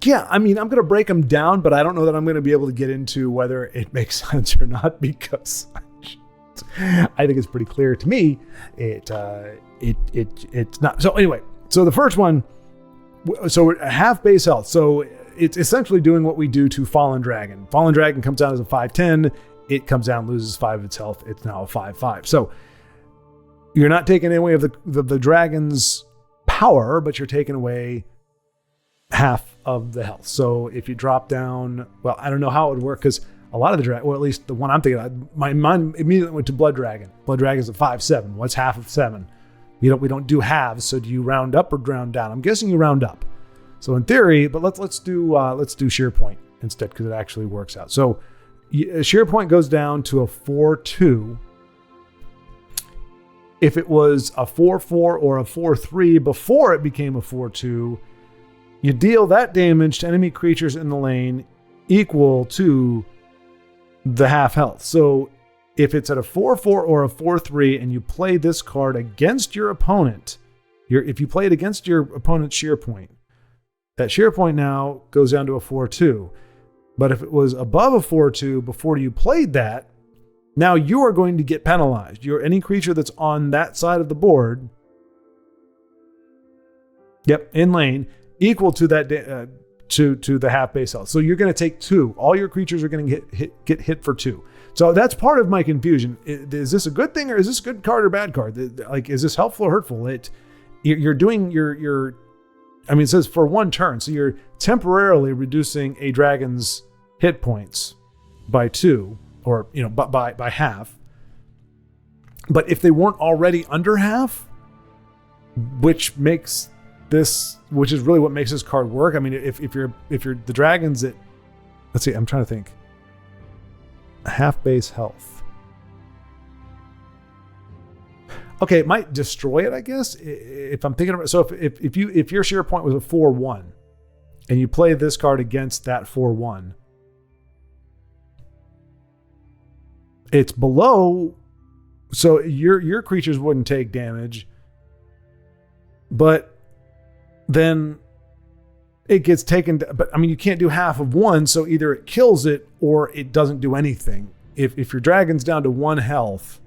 yeah, I mean, I'm going to break them down, but I don't know that I'm going to be able to get into whether it makes sense or not because I think it's pretty clear to me. It's not. So anyway, so the first one, so half base health. So it's essentially doing what we do to Fallen Dragon. Fallen Dragon comes down as a 5/10. It comes down, loses 5 of its health. It's now a 5/5. So you're not taking away of the dragon's power, but you're taking away half of the health. So if you drop down, well, I don't know how it would work because a lot of the dragon, or at least the one I'm thinking of, my mind immediately went to Blood Dragon. Blood Dragon's a 5/7. What's half of 7? We don't do halves. So do you round up or round down? I'm guessing you round up. So in theory, but let's do shear point instead because it actually works out. So shear point goes down to a 4/2. If it was a 4/4 or a 4/3 before it became a 4/2, you deal that damage to enemy creatures in the lane equal to the half health. So if it's at a 4/4 or a 4/3 and you play this card against your opponent, if you play it against your opponent's shear point, that shear point now goes down to a 4/2. But if it was above a 4/2 before you played that, now you are going to get penalized. Any creature that's on that side of the board, in lane, equal to that to the half base health. So you're going to take 2. All your creatures are going to get hit for 2. So that's part of my confusion. Is this a good thing or is this a good card or bad card? Like, is this helpful or hurtful? You're doing your I mean, it says for 1 turn, so you're temporarily reducing a dragon's hit points by 2, or by half. But if they weren't already under half, which is really what makes this card work. I mean, if you're the dragons at, let's see, I'm trying to think, half base health. Okay, it might destroy it, I guess, if I'm thinking about it. So if your shear point was a 4/1 and you play this card against that 4/1, it's below, so your creatures wouldn't take damage, but then it gets taken. But I mean, you can't do half of 1, so either it kills it or it doesn't do anything. If your dragon's down to 1 health,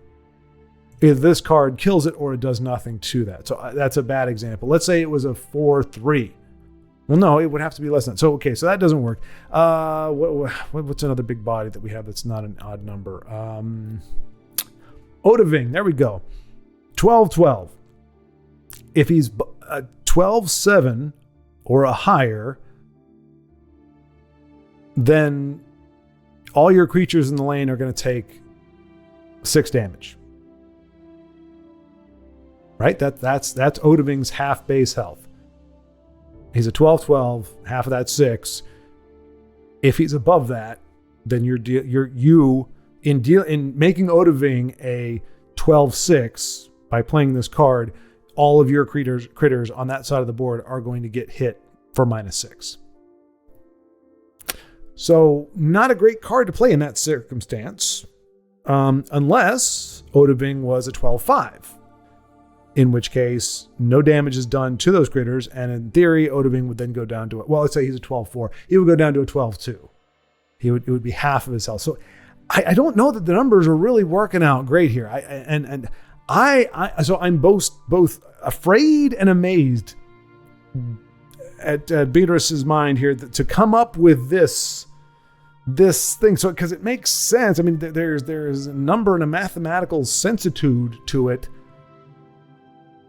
either this card kills it or it does nothing to that. So that's a bad example. Let's say it was a 4/3. Well, no, it would have to be less than that. So okay, so that doesn't work. What's another big body that we have that's not an odd number? Odaving. There we go. 12/12. If he's 12/7 or a higher, then all your creatures in the lane are going to take 6 damage. Right? That's Odaving's half base health. He's a 12/12, half of that 6. If he's above that, then in making Odaving a 12/6 by playing this card, all of your critters on that side of the board are going to get hit for -6. So not a great card to play in that circumstance, unless Odaving was a 12/5, in which case no damage is done to those critters, and in theory, Odaving would then go down to let's say he's a 12/4, he would go down to a 12/2. It would be half of his health. So I don't know that the numbers are really working out great here. So I'm both afraid and amazed at Beatrice's mind here to come up with this thing. So because it makes sense. I mean, there's a number and a mathematical sensitude to it,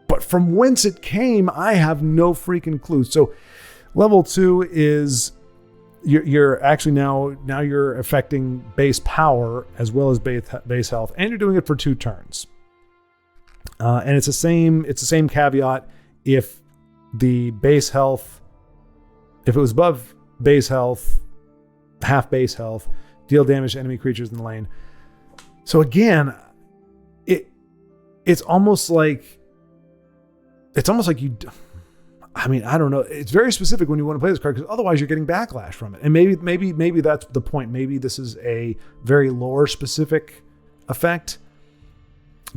but from whence it came, I have no freaking clue. So level 2 is you're actually now you're affecting base power as well as base health, and you're doing it for 2 turns. And it's the same caveat. If the base health, if it was above base health, half base health, deal damage to enemy creatures in the lane. So again, it's almost like you, I mean, I don't know. It's very specific when you want to play this card, because otherwise you're getting backlash from it. And maybe that's the point. Maybe this is a very lore specific effect.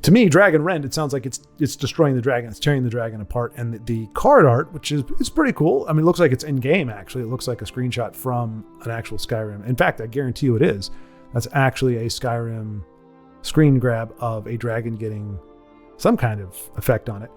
To me, Dragon Rend, it sounds like it's destroying the dragon, it's tearing the dragon apart. And the card art, which is pretty cool. I mean, it looks like it's in game, actually. It looks like a screenshot from an actual Skyrim. In fact, I guarantee you it is. That's actually a Skyrim screen grab of a dragon getting some kind of effect on it.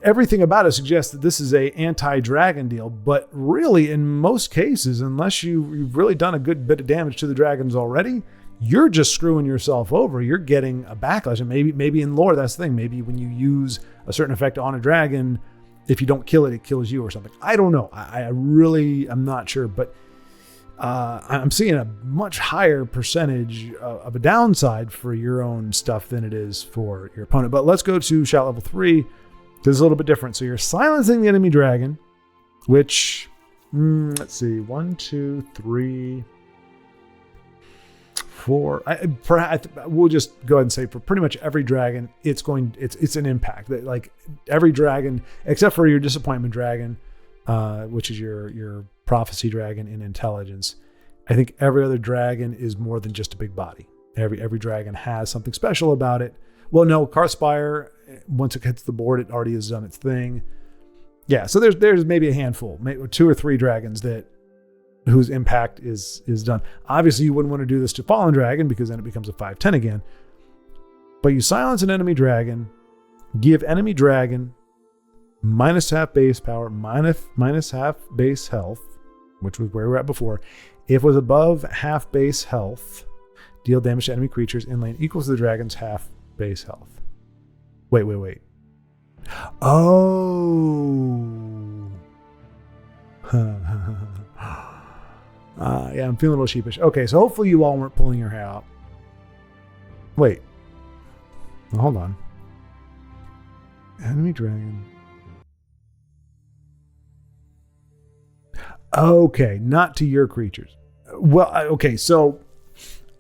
Everything about it suggests that this is a anti-dragon deal, but really in most cases, unless you've really done a good bit of damage to the dragons already, you're just screwing yourself over. You're getting a backlash. And maybe in lore, that's the thing. Maybe when you use a certain effect on a dragon, if you don't kill it, it kills you or something. I don't know. I really am not sure, but I'm seeing a much higher percentage of a downside for your own stuff than it is for your opponent. But let's go to shout level 3. This is a little bit different. So you're silencing the enemy dragon, which, let's see, 1, 2, 3, 4. We'll just go ahead and say for pretty much every dragon, it's an impact. Like every dragon, except for your disappointment dragon, which is your prophecy dragon in intelligence. I think every other dragon is more than just a big body. Every dragon has something special about it. Well, no, Karspire, once it hits the board, it already has done its thing. Yeah, so there's maybe a handful, maybe 2 or 3 dragons whose impact is done. Obviously, you wouldn't want to do this to Fallen Dragon because then it becomes a 5/10 again. But you silence an enemy dragon, give enemy dragon -half base power, minus half base health, which was where we were at before. If it was above half base health, deal damage to enemy creatures in lane equals to the dragon's half base health. Wait. Oh. Yeah, I'm feeling a little sheepish. Okay, so hopefully you all weren't pulling your hair out. Wait. Hold on. Enemy dragon. Okay, not to your creatures. Well, okay, so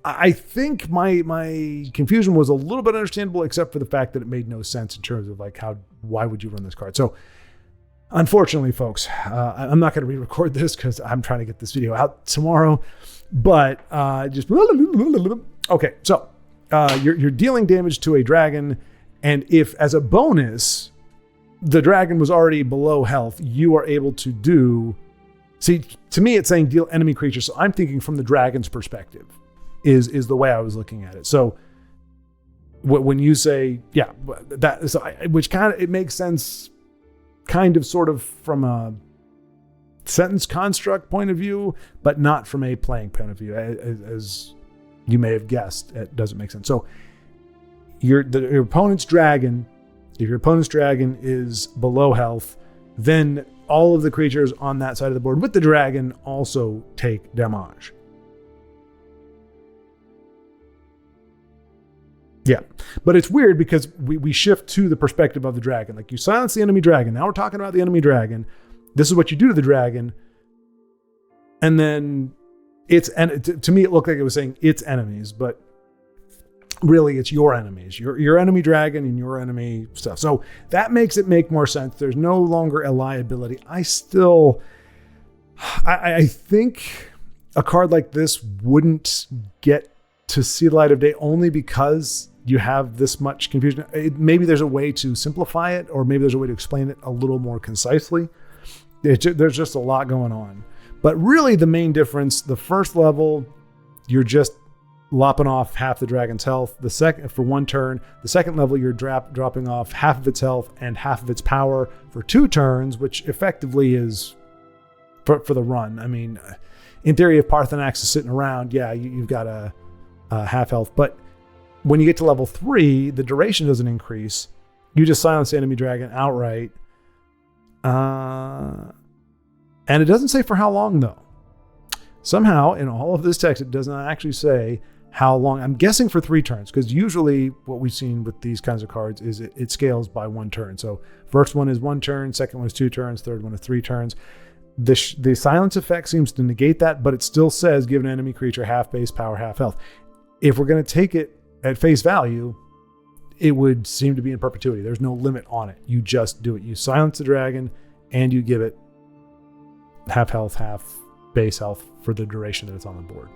I think my confusion was a little bit understandable, except for the fact that it made no sense in terms of like why would you run this card? So unfortunately, folks, I'm not going to re-record this because I'm trying to get this video out tomorrow. But just okay. So you're dealing damage to a dragon, and if as a bonus the dragon was already below health, you are able to do. See, to me, it's saying deal enemy creatures. So I'm thinking from the dragon's perspective is the way I was looking at it. So when you say which kind of it makes sense. Kind of sort of from a sentence construct point of view, but not from a playing point of view, as you may have guessed. It doesn't make sense. So your opponent's dragon, if your opponent's dragon is below health, then all of the creatures on that side of the board with the dragon also take damage. Yeah, but it's weird because we shift to the perspective of the dragon. Like you silence the enemy dragon. Now we're talking about the enemy dragon. This is what you do to the dragon. And then to me, it looked like it was saying its enemies, but really it's your enemies, your enemy dragon and your enemy stuff. So that makes it make more sense. There's no longer a liability. I think a card like this wouldn't get to see the light of day only because you have this much confusion. Maybe there's a way to simplify it, or maybe there's a way to explain it a little more concisely. There's just a lot going on. But really the main difference, the first level, you're just lopping off half the dragon's health. The second, for 1 turn. The second level, you're dropping off half of its health and half of its power for 2 turns, which effectively is for the run. I mean, in theory, if Parthenax is sitting around, yeah, you've got a half health. But when you get to level 3, the duration doesn't increase. You just silence the enemy dragon outright. And it doesn't say for how long, though. Somehow, in all of this text, it does not actually say how long. I'm guessing for 3 turns, because usually what we've seen with these kinds of cards is it scales by 1 turn. So first one is 1 turn, second one is 2 turns, third one is 3 turns. The silence effect seems to negate that, but it still says give an enemy creature half base power, half health. If we're going to take it at face value, it would seem to be in perpetuity. There's no limit on it. You just do it. You silence the dragon and you give it half health, half base health for the duration that it's on the board.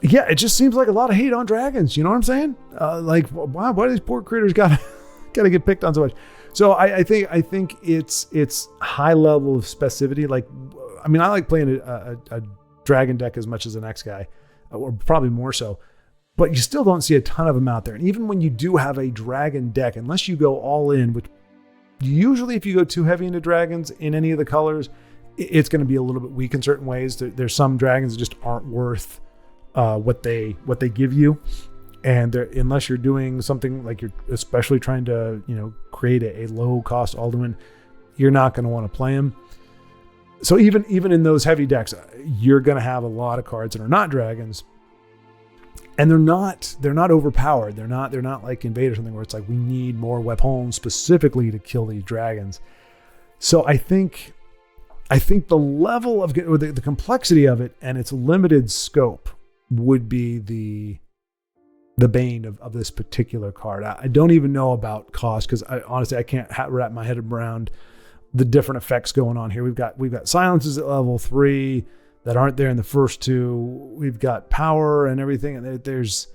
Yeah, it just seems like a lot of hate on dragons. You know what I'm saying? Like, why do these poor critters got to get picked on so much? So I think it's high level of specificity. Like, I mean, I like playing a dragon deck as much as the next guy, or probably more so, but you still don't see a ton of them out there. And even when you do have a dragon deck, unless you go all in, which usually if you go too heavy into dragons in any of the colors, it's going to be a little bit weak in certain ways. There's some dragons that just aren't worth what they give you, and unless you're doing something like you're especially trying to create a low cost Alduin, you're not going to want to play them. So even in those heavy decks, you're going to have a lot of cards that are not dragons, and they're not overpowered. They're not like Invade or something where it's like we need more weapons specifically to kill these dragons. So I think the level of or the complexity of it and its limited scope would be the bane of this particular card. I don't even know about cost because honestly I can't wrap my head around the different effects going on here. We've got silences at level 3 that aren't there in the first 2. We've got power and everything, and there's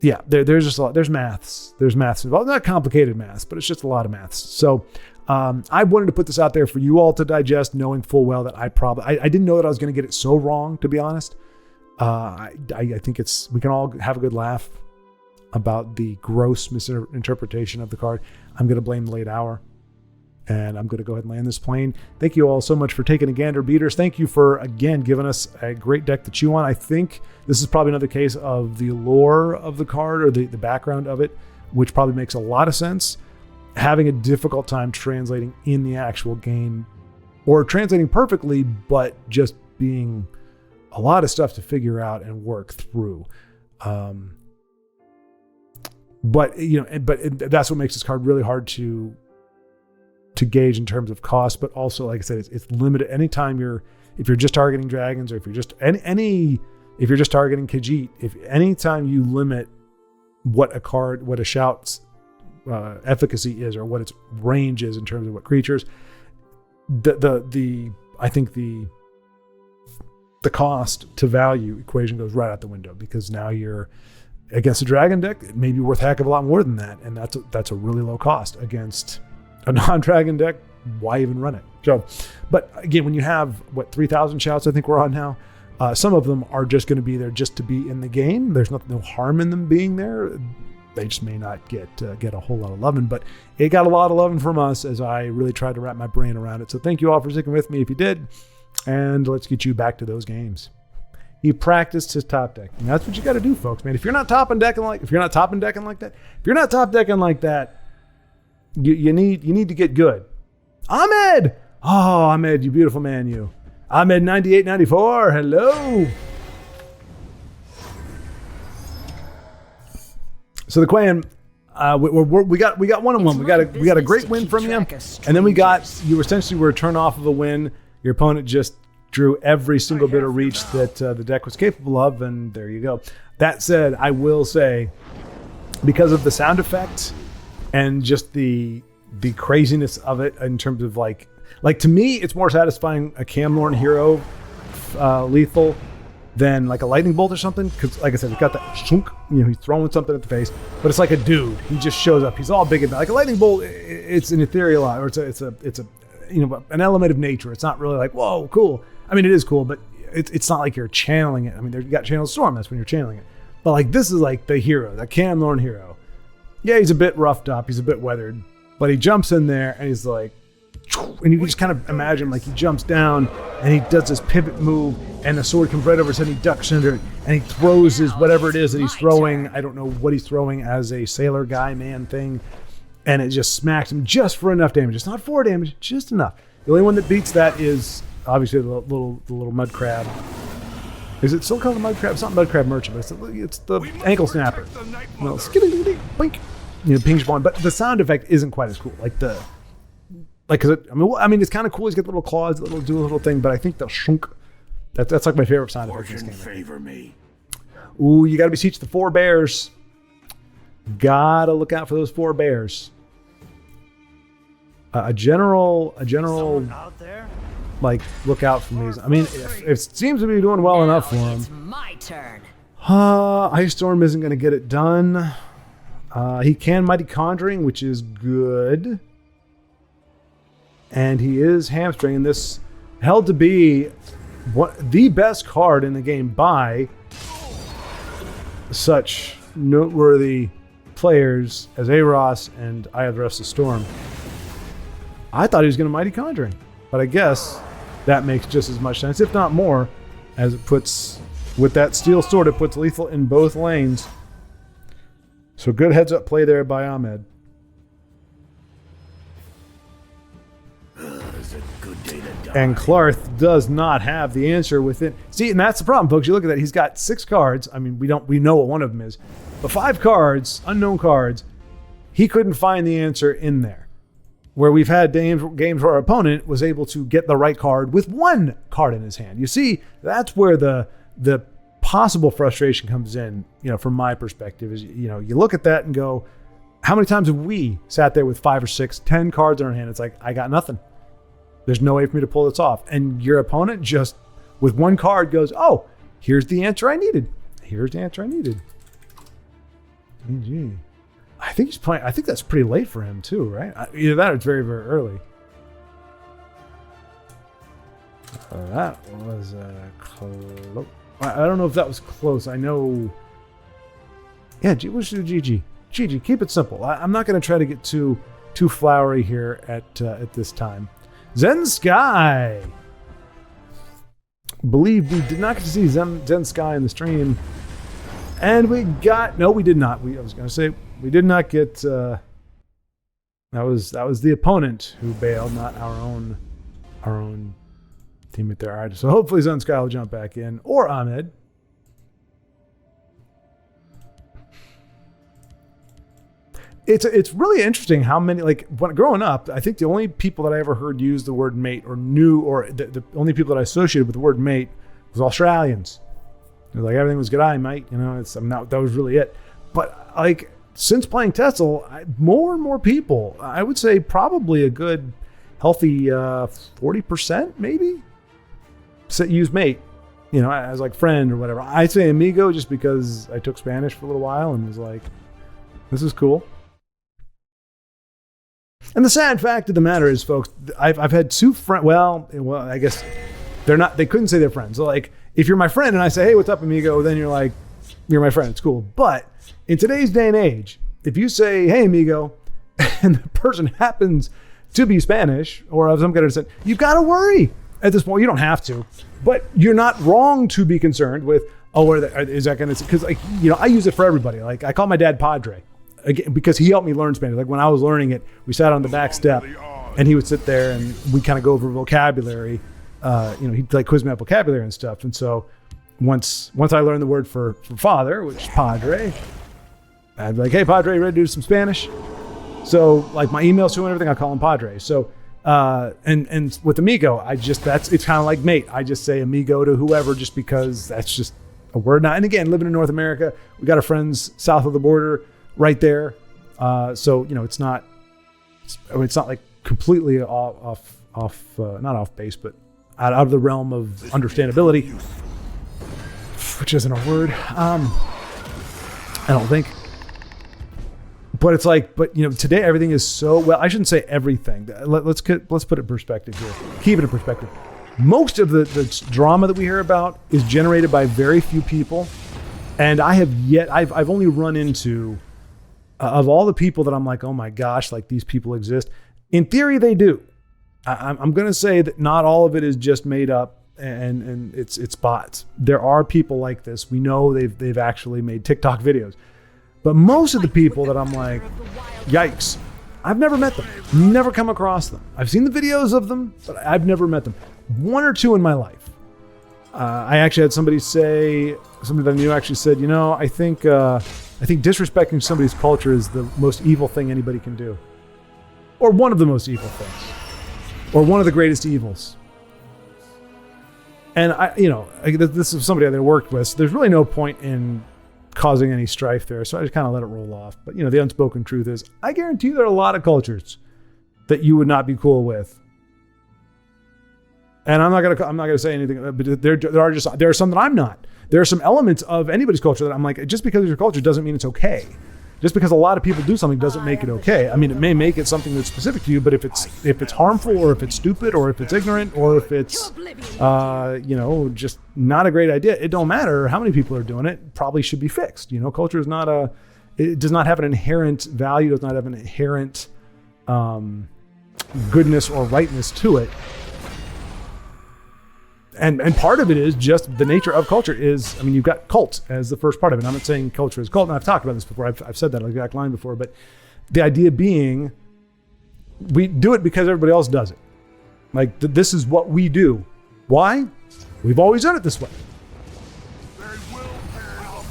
just a lot. There's maths involved. Not complicated maths, but it's just a lot of maths. So I wanted to put this out there for you all to digest, knowing full well that I didn't know that I was going to get it so wrong, to be honest. I think we can all have a good laugh about the gross misinterpretation of the card. I'm going to blame the late hour, and I'm going to go ahead and land this plane. Thank you all so much for taking a gander, beaters. Thank you for, again, giving us a great deck to chew on. I think this is probably another case of the lore of the card or the background of it, which probably makes a lot of sense. Having a difficult time translating in the actual game, or translating perfectly, but just being a lot of stuff to figure out and work through. But that's what makes this card really hard to gauge in terms of cost, but also, like I said, it's limited. Anytime if you're just targeting dragons, or if you're just if you're just targeting Khajiit, anytime you limit what a shout's efficacy is, or what its range is in terms of what creatures, I think the cost to value equation goes right out the window, because now you're against a dragon deck. It may be worth a heck of a lot more than that, and that's a really low cost against a non-dragon deck. Why even run it? So, but again, when you have 3,000 shouts, I think we're on now. Some of them are just going to be there just to be in the game. There's no harm in them being there. They just may not get a whole lot of loving, but it got a lot of loving from us as I really tried to wrap my brain around it. So thank you all for sticking with me if you did, and let's get you back to those games. He practiced his top deck, and that's what you got to do, folks, man. If you're not top decking like that, you need to get good. Ahmed! Oh, Ahmed, you beautiful man, you. Ahmed 9894, hello. So the Quayan, we got 1-on-1. We got a great win from you, and then you essentially were a turn off of a win. Your opponent just drew every single bit of reach that the deck was capable of, and there you go. That said, I will say, because of the sound effect and just the craziness of it in terms of like to me, it's more satisfying a Camlorn hero lethal than like a lightning bolt or something, because like I said, it's got that shunk, he's throwing something at the face, but it's like a dude. He just shows up. He's all big and bad. Like a lightning bolt, it's an ethereal, or it's an element of nature. It's not really like, whoa, cool. I mean, it is cool, but it's not like you're channeling it. I mean, you got Channel Storm. That's when you're channeling it. But like this is like the hero, the Camlorn hero. Yeah, he's a bit roughed up. He's a bit weathered, but he jumps in there and he's like, and you can just kind of imagine like he jumps down and he does this pivot move, and the sword comes right over his head. He ducks under it and he throws his whatever it is that he's throwing. I don't know what he's throwing as a sailor guy man thing, and it just smacks him just for enough damage. It's not 4 damage, just enough. The only one that beats that is obviously the little mud crab. Is it still called a mud crab? It's not mud crab merchant, but it's the ankle snapper. Well, blink, ping one. But the sound effect isn't quite as cool. I mean, it's kind of cool. He's got little claws that do a little thing, but I think the shunk. That's like my favorite sound effect in this game. Favor me. Ooh, you got to beseech the 4 bears. Gotta look out for those 4 bears. A general out there? like look out for these. I mean, it seems to be doing well enough for him. It's my turn. Ice Storm isn't going to get it done. He can Mighty Conjuring, which is good. And he is hamstringing this, held to be the best card in the game by such noteworthy players as Aros and Eye of the Rest of Storm. I thought he was going to Mighty Conjuring. But I guess that makes just as much sense, if not more, as it puts, with that steel sword, it puts lethal in both lanes. So good heads up play there by Ahmed. It's a good day to die. And Clarth does not have the answer within. See, and that's the problem, folks. You look at that. He's got 6 cards. I mean, we know what one of them is, but 5 cards, unknown cards. He couldn't find the answer in there. Where we've had games where our opponent was able to get the right card with 1 card in his hand. You see, that's where the possible frustration comes in. You know, from my perspective, is you look at that and go, how many times have we sat there with 5 or 6, 10 cards in our hand? It's like, I got nothing. There's no way for me to pull this off. And your opponent just, with 1 card, goes, oh, here's the answer I needed. Here's the answer I needed. GG. I think he's playing. I think that's pretty late for him too, right? Either that or it's very, very early. That was close. I don't know if that was close. I know. Yeah, we'll do GG. GG. Keep it simple. I'm not going to try to get too flowery here at this time. Zen Sky. Believe we did not get to see Zen Sky in the stream, and we did not. I was going to say we did not get. That was the opponent who bailed, not our own teammate there. All right, so hopefully Zen Sky will jump back in, or Ahmed. It's really interesting how many, like, when growing up, I think the only people that I ever heard use the word mate or knew, or the only people that I associated with the word mate was Australians. It was like everything was g'day, mate. That was really it. But like since playing TESL, more and more people, I would say probably a good healthy 40% maybe use mate, as like friend or whatever. I say amigo just because I took Spanish for a little while and was like, this is cool. And the sad fact of the matter is, folks, I've had 2 friends. Well, I guess they couldn't say they're friends. So like, if you're my friend and I say, hey, what's up, amigo? Then you're like, you're my friend. It's cool. But in today's day and age, if you say, hey, amigo, and the person happens to be Spanish or of some kind of descent, you've got to worry at this point. You don't have to, but you're not wrong to be concerned with, is that going to, because like, I use it for everybody. Like I call my dad Padre. Again, because he helped me learn Spanish. Like when I was learning it, we sat on the back step and he would sit there and we kind of go over vocabulary. He'd like quiz me on vocabulary and stuff. And so once I learned the word for father, which is Padre, I'd be like, hey, Padre, ready to do some Spanish? So like my emails to him and everything, I call him Padre. So, and with amigo, it's kind of like mate. I just say amigo to whoever just because that's just a word now. And again, living in North America, we got our friends south of the border right there. So, it's not like completely off, not off base, but out of the realm of understandability, which isn't a word. I don't think. But it's like, today everything is so, well, I shouldn't say everything. Let's put it in perspective here. Keep it in perspective. Most of the drama that we hear about is generated by very few people. And I've only run into, of all the people that I'm like, oh my gosh, like these people exist. In theory, they do. I'm going to say that not all of it is just made up and it's bots. There are people like this. We know they've actually made TikTok videos. But most of the people that I'm like, yikes, I've never met them, never come across them. I've seen the videos of them, but I've never met them. 1 or 2 in my life. I actually had somebody that I knew actually said, I think disrespecting somebody's culture is the most evil thing anybody can do. Or one of the most evil things. Or one of the greatest evils. And this is somebody that I worked with, so there's really no point in causing any strife there. So I just kind of let it roll off. But the unspoken truth is, I guarantee there are a lot of cultures that you would not be cool with. And I'm not gonna say anything, but there are some that I'm not. There are some elements of anybody's culture that I'm like, just because it's your culture doesn't mean it's okay. Just because a lot of people do something doesn't make it okay. I mean, it may make it something that's specific to you, but if it's harmful, or if it's stupid, or if it's ignorant, or if it's just not a great idea, it don't matter how many people are doing it. It probably should be fixed. Culture is it does not have an inherent value, does not have an inherent goodness or rightness to it. And part of it is just the nature of culture is, I mean, you've got cult as the first part of it. I'm not saying culture is cult, and I've talked about this before. I've said that exact line before, but the idea being we do it because everybody else does it. Like, this is what we do. Why? We've always done it this way.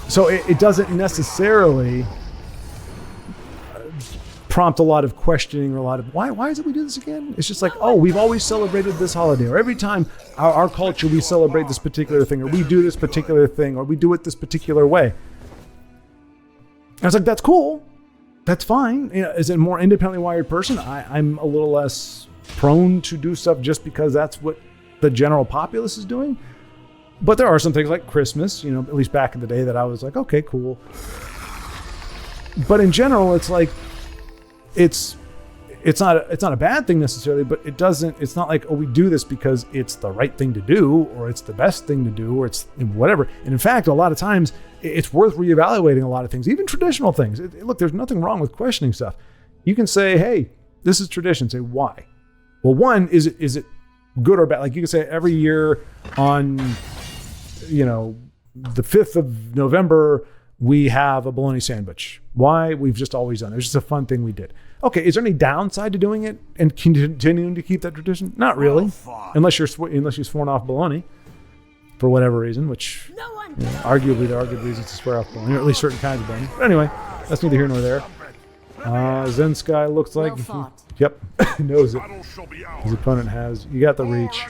So it doesn't necessarily prompt a lot of questioning or a lot of why is it we do this again? It's just like, oh, we've always celebrated this holiday, or every time our culture we celebrate this particular thing, or we do this particular thing, or we do it this particular way. I was like, that's cool, that's fine. You know, as a more independently wired person, I'm a little less prone to do stuff just because that's what the general populace is doing. But there are some things like Christmas, you know, at least back in the day, that I was like, okay, cool. But in general, it's like, it's not a bad thing necessarily, but it's not like, oh, we do this because it's the right thing to do, or it's the best thing to do, or it's whatever. And in fact, a lot of times it's worth reevaluating a lot of things, even traditional things. Look, there's nothing wrong with questioning stuff. You can say, hey, this is tradition. Say, why? Well, one, is it good or bad? Like, you can say every year on, you know, the 5th of November, we have a bologna sandwich. Why? We've just always done it. It's just a fun thing we did. Okay, is there any downside to doing it and continuing to keep that tradition? Not really, unless you've sworn off bologna for whatever reason, which arguably there are good reasons to swear off bologna, or at least certain kinds of bologna. But anyway, that's neither here nor there. Zen Sky looks like, yep, he knows it. His opponent has. You got the reach.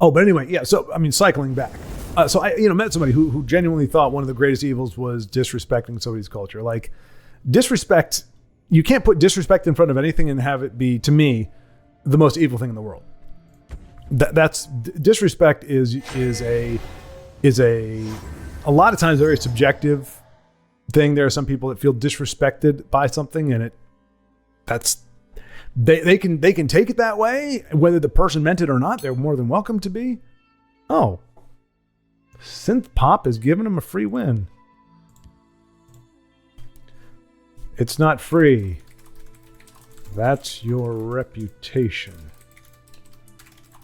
Oh, but anyway, yeah. So I mean, cycling back. So I, met somebody who genuinely thought one of the greatest evils was disrespecting somebody's culture. Like, disrespect. You can't put disrespect in front of anything and have it be, to me, the most evil thing in the world. That's disrespect is a lot of times a very subjective thing. There are some people that feel disrespected by something, and they can take it that way, whether the person meant it or not. They're more than welcome to be. Oh, Synth Pop is giving him a free win. It's not free. That's your reputation.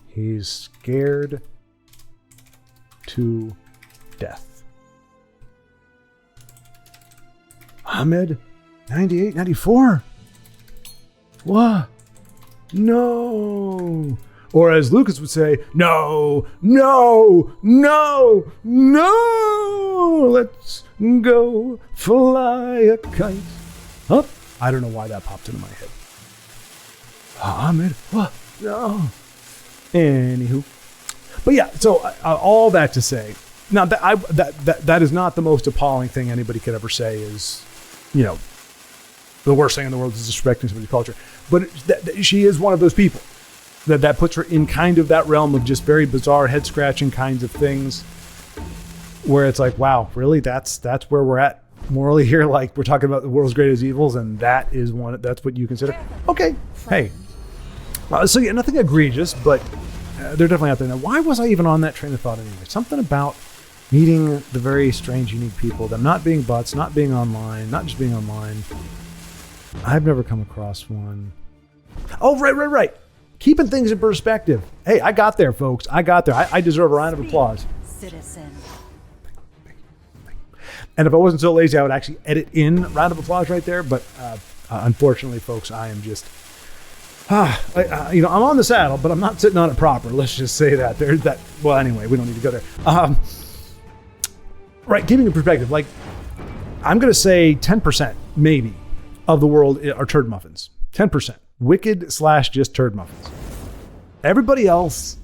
He's scared to death. Ahmed, 98, 94. What? No. Or as Lucas would say, no, no, no, no. Let's go fly a kite up. I don't know why that popped into my head. Ahmed, what? No. Anywho. But yeah, so all that to say, now that is not the most appalling thing anybody could ever say is, the worst thing in the world is disrespecting somebody's culture. But she is one of those people that puts her in kind of that realm of just very bizarre, head-scratching kinds of things, where it's like, wow, really? That's where we're at morally here. Like, we're talking about the world's greatest evils, and that's what you consider. Okay, hey. So yeah, nothing egregious, but they're definitely out there. Now, why was I even on that train of thought anyway? Something about meeting the very strange, unique people, them not being butts, not being online, not just being online. I've never come across one. Oh, right. Keeping things in perspective. Hey, I got there, folks. I got there. I deserve a round of applause. Citizen. And if I wasn't so lazy, I would actually edit in round of applause right there. But unfortunately, folks, I am just... I'm on the saddle, but I'm not sitting on it proper. Let's just say that. There's that. Well, anyway, we don't need to go there. Right, keeping in perspective, like, I'm going to say 10% maybe of the world are turd muffins. 10%. Wicked / just turd muffins. Everybody else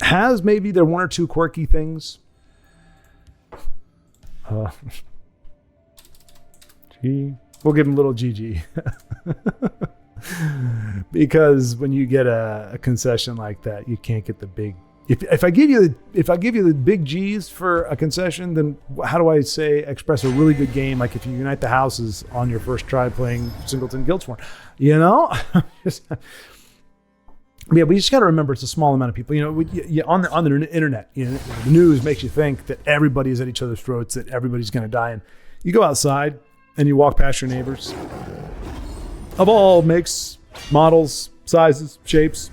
has maybe their one or two quirky things. We'll give them little GG. Because when you get a concession like that, you can't get the big. If I give you the big G's for a concession, then how do I express a really good game? Like if you unite the houses on your first try playing Singleton Guildsworn, Yeah, we just got to remember it's a small amount of people. On the internet, the news makes you think that everybody is at each other's throats, that everybody's going to die, and you go outside and you walk past your neighbors. of all makes, models, sizes, shapes,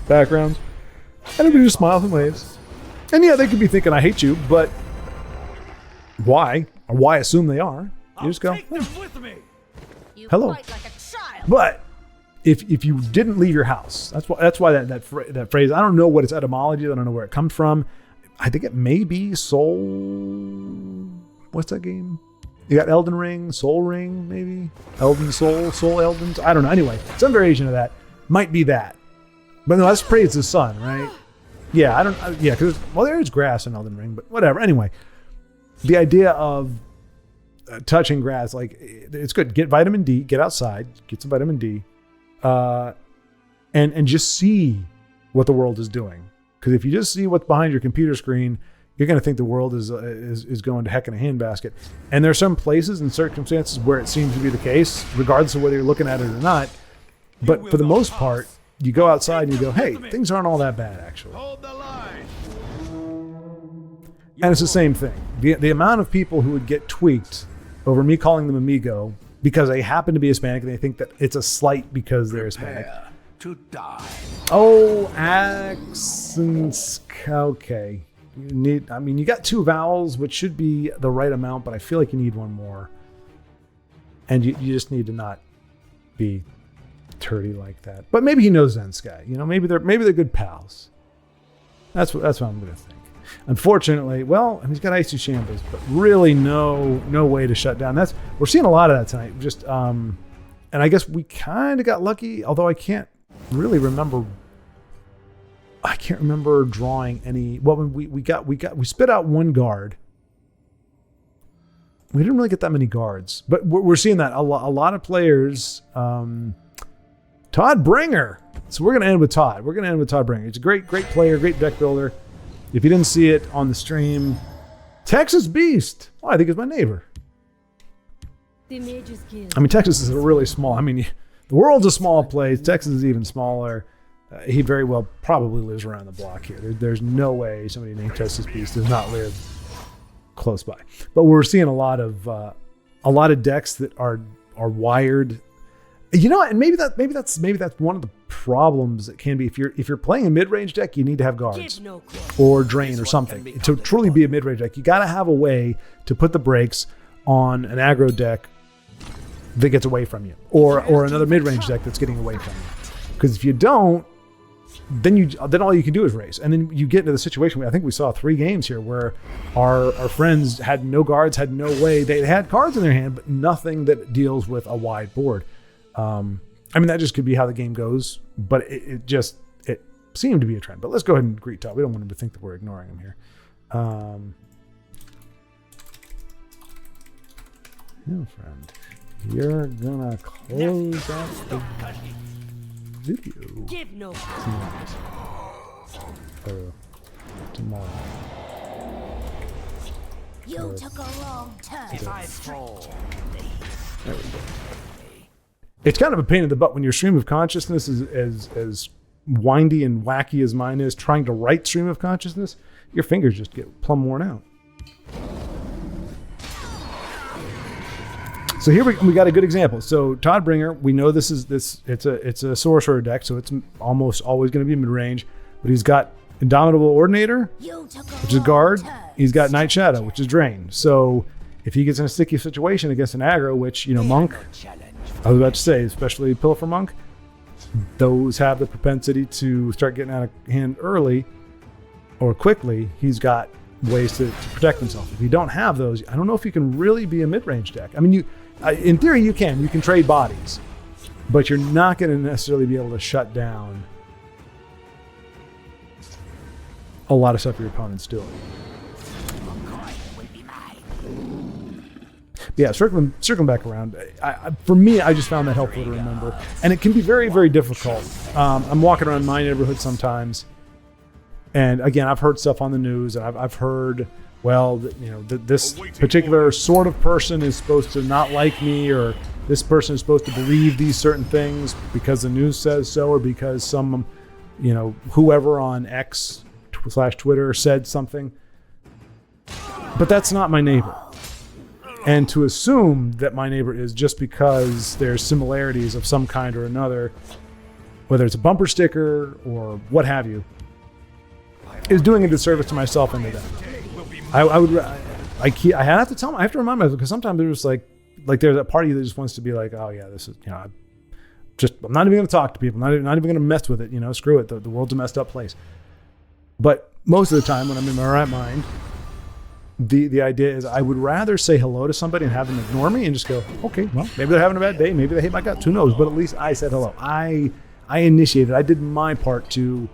backgrounds. And everybody just smiles and waves. And yeah, they could be thinking, I hate you, but why? Or why assume they are? You just go, Take them with me. You Hello. fight like a child. but if you didn't leave your house, that's why that phrase, I don't know what its etymology, I don't know where it comes from. I think it may be Soul. What's that game? You got Elden Ring, Soul Ring, maybe? Elden Soul, Soul Eldens? I don't know. Anyway, some variation of that. Might be that. But no, that's praise the sun, right? Yeah, I don't, yeah, because, well, there is grass in Elden Ring, but whatever. Anyway, the idea of touching grass, like, it's good. Get vitamin D, get outside, get some vitamin D, and just see what the world is doing. Because if you just see what's behind your computer screen, you're going to think the world is going to heck in a handbasket. And there are some places and circumstances where it seems to be the case, regardless of whether you're looking at it or not. But for the most part, you go outside and you go, hey, things aren't all that bad, actually. Hold the line. And it's the same thing. The amount of people who would get tweaked over me calling them amigo because they happen to be Hispanic and they think that it's a slight because they're Hispanic. Prepare to die. Oh, accents. Okay. You got 2 vowels, which should be the right amount, but I feel like you need one more. And you just need to not be turdy like that. But maybe he knows Zen's-Guy. Maybe they're good pals. That's what I'm gonna think. Unfortunately, well, he's got Icy Shambles, but really no way to shut down. We're seeing a lot of that tonight. Just and I guess we kind of got lucky, although I can't really remember. I can't remember drawing any. Well, we spit out 1 guard. We didn't really get that many guards, but we're seeing that a lot of players. Todd Bringer. So we're going to end with Todd. We're going to end with Todd Bringer. He's a great player, great deck builder. If you didn't see it on the stream, Texas Beast. Oh, I think it's my neighbor. The Mage's Guild. Texas is a really small. The world's a small place. Texas is even smaller. He very well probably lives around the block here. There's no way somebody named Texas Beast does not live close by. But we're seeing a lot of decks that are wired. And maybe that's one of the problems that can be if you're playing a mid-range deck, you need to have guards or drain or something to truly be a mid-range deck. You got to have a way to put the brakes on an aggro deck that gets away from you, or another mid-range deck that's getting away from you. Because if you don't, then all you can do is race, and then you get into the situation where I think we saw 3 games here where our friends had no guards, had no way. They had cards in their hand, but nothing that deals with a wide board. That just could be how the game goes, but it seemed to be a trend. But let's go ahead and greet Todd. We don't want him to think that we're ignoring him here. Friend, you're gonna close out the video Give no tonight or tomorrow. You took a wrong turn. I fall. There we go. It's kind of a pain in the butt when your stream of consciousness is as windy and wacky as mine is. Trying to write stream of consciousness, your fingers just get plumb worn out. So here we got a good example. So Todd Bringer, we know it's a sorcerer deck, so it's almost always going to be mid range. But he's got Indomitable Ordinator, which is guard. He's got Night Shadow, which is drain. So if he gets in a sticky situation against an aggro, which Monk. I was about to say, especially Pillar for Monk, those have the propensity to start getting out of hand early or quickly. He's got ways to protect himself. If you don't have those, I don't know if you can really be a mid-range deck. In theory, you can trade bodies, but you're not going to necessarily be able to shut down a lot of stuff your opponent's doing. Yeah, circling back around. For me, I just found that helpful to remember, and it can be very, very difficult. I'm walking around my neighborhood sometimes, and again, I've heard stuff on the news, and I've heard, this particular sort of person is supposed to not like me, or this person is supposed to believe these certain things because the news says so, or because some, whoever on X/Twitter said something. But that's not my neighbor. And to assume that my neighbor is just because there's similarities of some kind or another, whether it's a bumper sticker or what have you, is doing a disservice to myself and to them. I have to tell them, I have to remind myself, because sometimes there's like there's a part of you that just wants to be like, oh yeah, this is, I'm not even going to talk to people, not even going to mess with it, screw it, the world's a messed up place. But most of the time when I'm in my right mind, the idea is I would rather say hello to somebody and have them ignore me and just go, okay, well, maybe they're having a bad day, maybe they hate my guts, who knows, but at least I said hello. I initiated, I did my part to,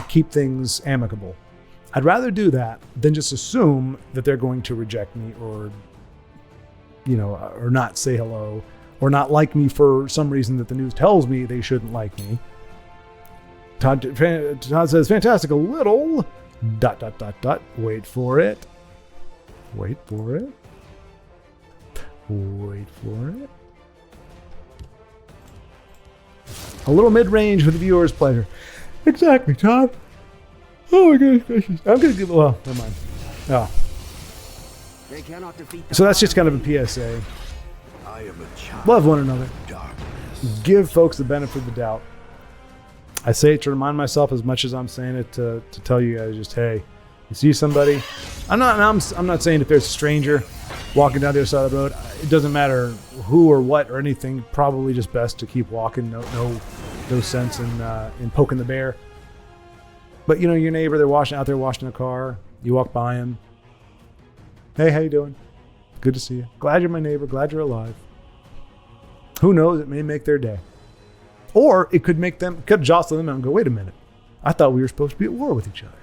keep things amicable. I'd rather do that than just assume that they're going to reject me or not say hello or not like me for some reason that the news tells me they shouldn't like me. Todd says, fantastic, a little, ... Wait for it. Wait for it. Wait for it. A little mid-range for the viewer's pleasure. Exactly, Todd. Oh my goodness gracious. I'm going to give, well, never mind. Oh. They cannot defeat So that's just kind of a PSA. I am a child. Love one another. of darkness. Give folks the benefit of the doubt. I say it to remind myself as much as I'm saying it to tell you guys, just, hey, you see somebody. I'm not saying if there's a stranger walking down the other side of the road, it doesn't matter who or what or anything, probably just best to keep walking. No sense in poking the bear. But your neighbor, they're out there washing a car. You walk by him. Hey, how you doing? Good to see you. Glad you're my neighbor. Glad you're alive. Who knows? It may make their day. Or it could jostle them and go, wait a minute. I thought we were supposed to be at war with each other.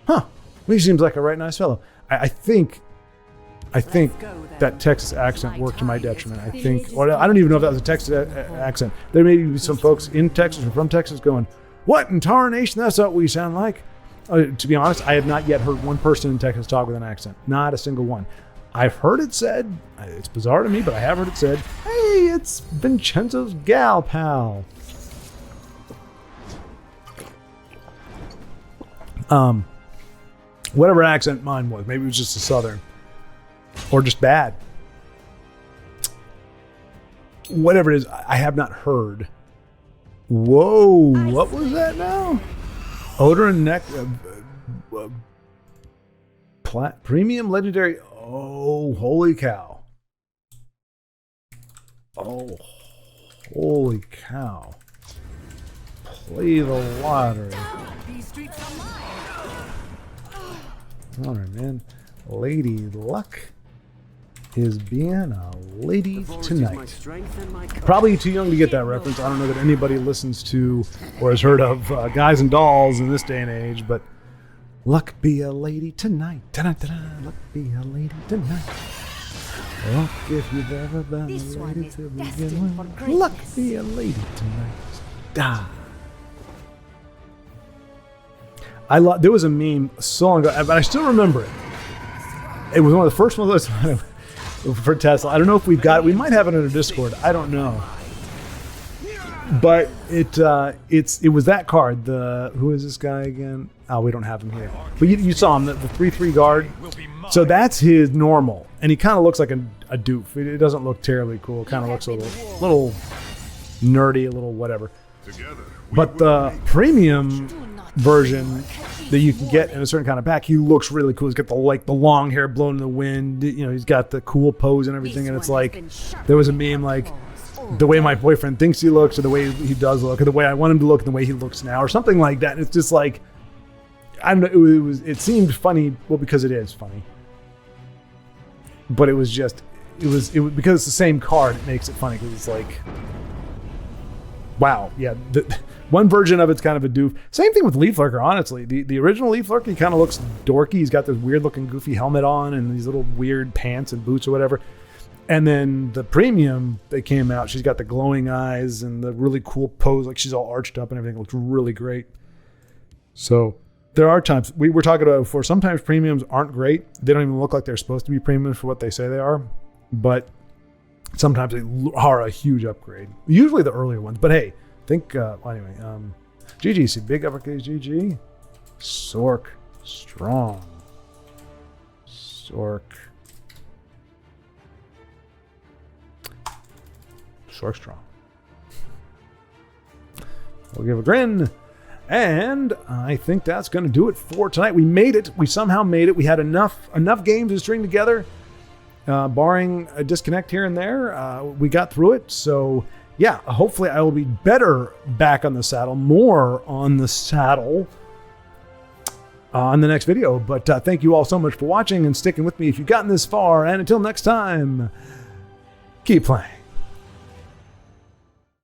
Huh. Well, he seems like a right nice fellow. I think that Texas accent worked to my detriment. I don't even know if that was a Texas accent. There may be some folks in Texas or from Texas going, what in tarnation? That's what we sound like. To be honest, I have not yet heard one person in Texas talk with an accent. Not a single one. I've heard it said, it's bizarre to me, but I have heard it said, hey, it's Vincenzo's gal pal. Whatever accent mine was, maybe it was just a southern or just bad. Whatever it is, I have not heard. Whoa, what was that now? Odor and neck, premium legendary. Oh, holy cow. Oh, holy cow. Play the lottery. All right, man. Lady Luck is being a lady tonight. Probably too young to get that reference. I don't know that anybody listens to or has heard of Guys and Dolls in this day and age, but luck be a lady tonight. Ta-da-ta-da. Luck be a lady tonight. Luck if you've ever been This a one lady is to begin destined for with. greatness. Luck be a lady tonight. Ah. There was a meme so long ago, but I still remember it. It was one of the first ones for TESL. I don't know if we've got it. We might have it in our Discord. I don't know. But it was that card. Who is this guy again? Oh, we don't have him here. But you saw him, the 3/3 guard. So that's his normal, and he kind of looks like a doof. It doesn't look terribly cool. It kind of looks a little nerdy, a little whatever. But the premium version that you can get in a certain kind of pack, he looks really cool. He's got the long hair blown in the wind. He's got the cool pose and everything. And it's like, there was a meme like, the way my boyfriend thinks he looks, or the way he does look, or the way I want him to look, and the way he looks now, or something like that. And it's just like, I don't know. It seemed funny, well, because it is funny. But it was because it's the same card. It makes it funny because it's like, wow, yeah. One version of it's kind of a doof. Same thing with Leaf Lurker, honestly. The original Leaf Lurker, he kind of looks dorky. He's got this weird looking goofy helmet on and these little weird pants and boots or whatever. And then the premium that came out, she's got the glowing eyes and the really cool pose. Like she's all arched up and everything. Looks really great. So there are times, we were talking about it before, sometimes premiums aren't great. They don't even look like they're supposed to be premiums for what they say they are. But sometimes they are a huge upgrade. Usually the earlier ones. But hey, anyway, GG, see big uppercase GG. Sork, strong. Sork. Sorkstrom. We'll give a grin. And I think that's going to do it for tonight. We made it. We somehow made it. We had enough games to string together. Barring a disconnect here and there, we got through it. So, yeah, hopefully I will be better back on the saddle, more on the saddle on the next video. But thank you all so much for watching and sticking with me if you've gotten this far. And until next time, keep playing.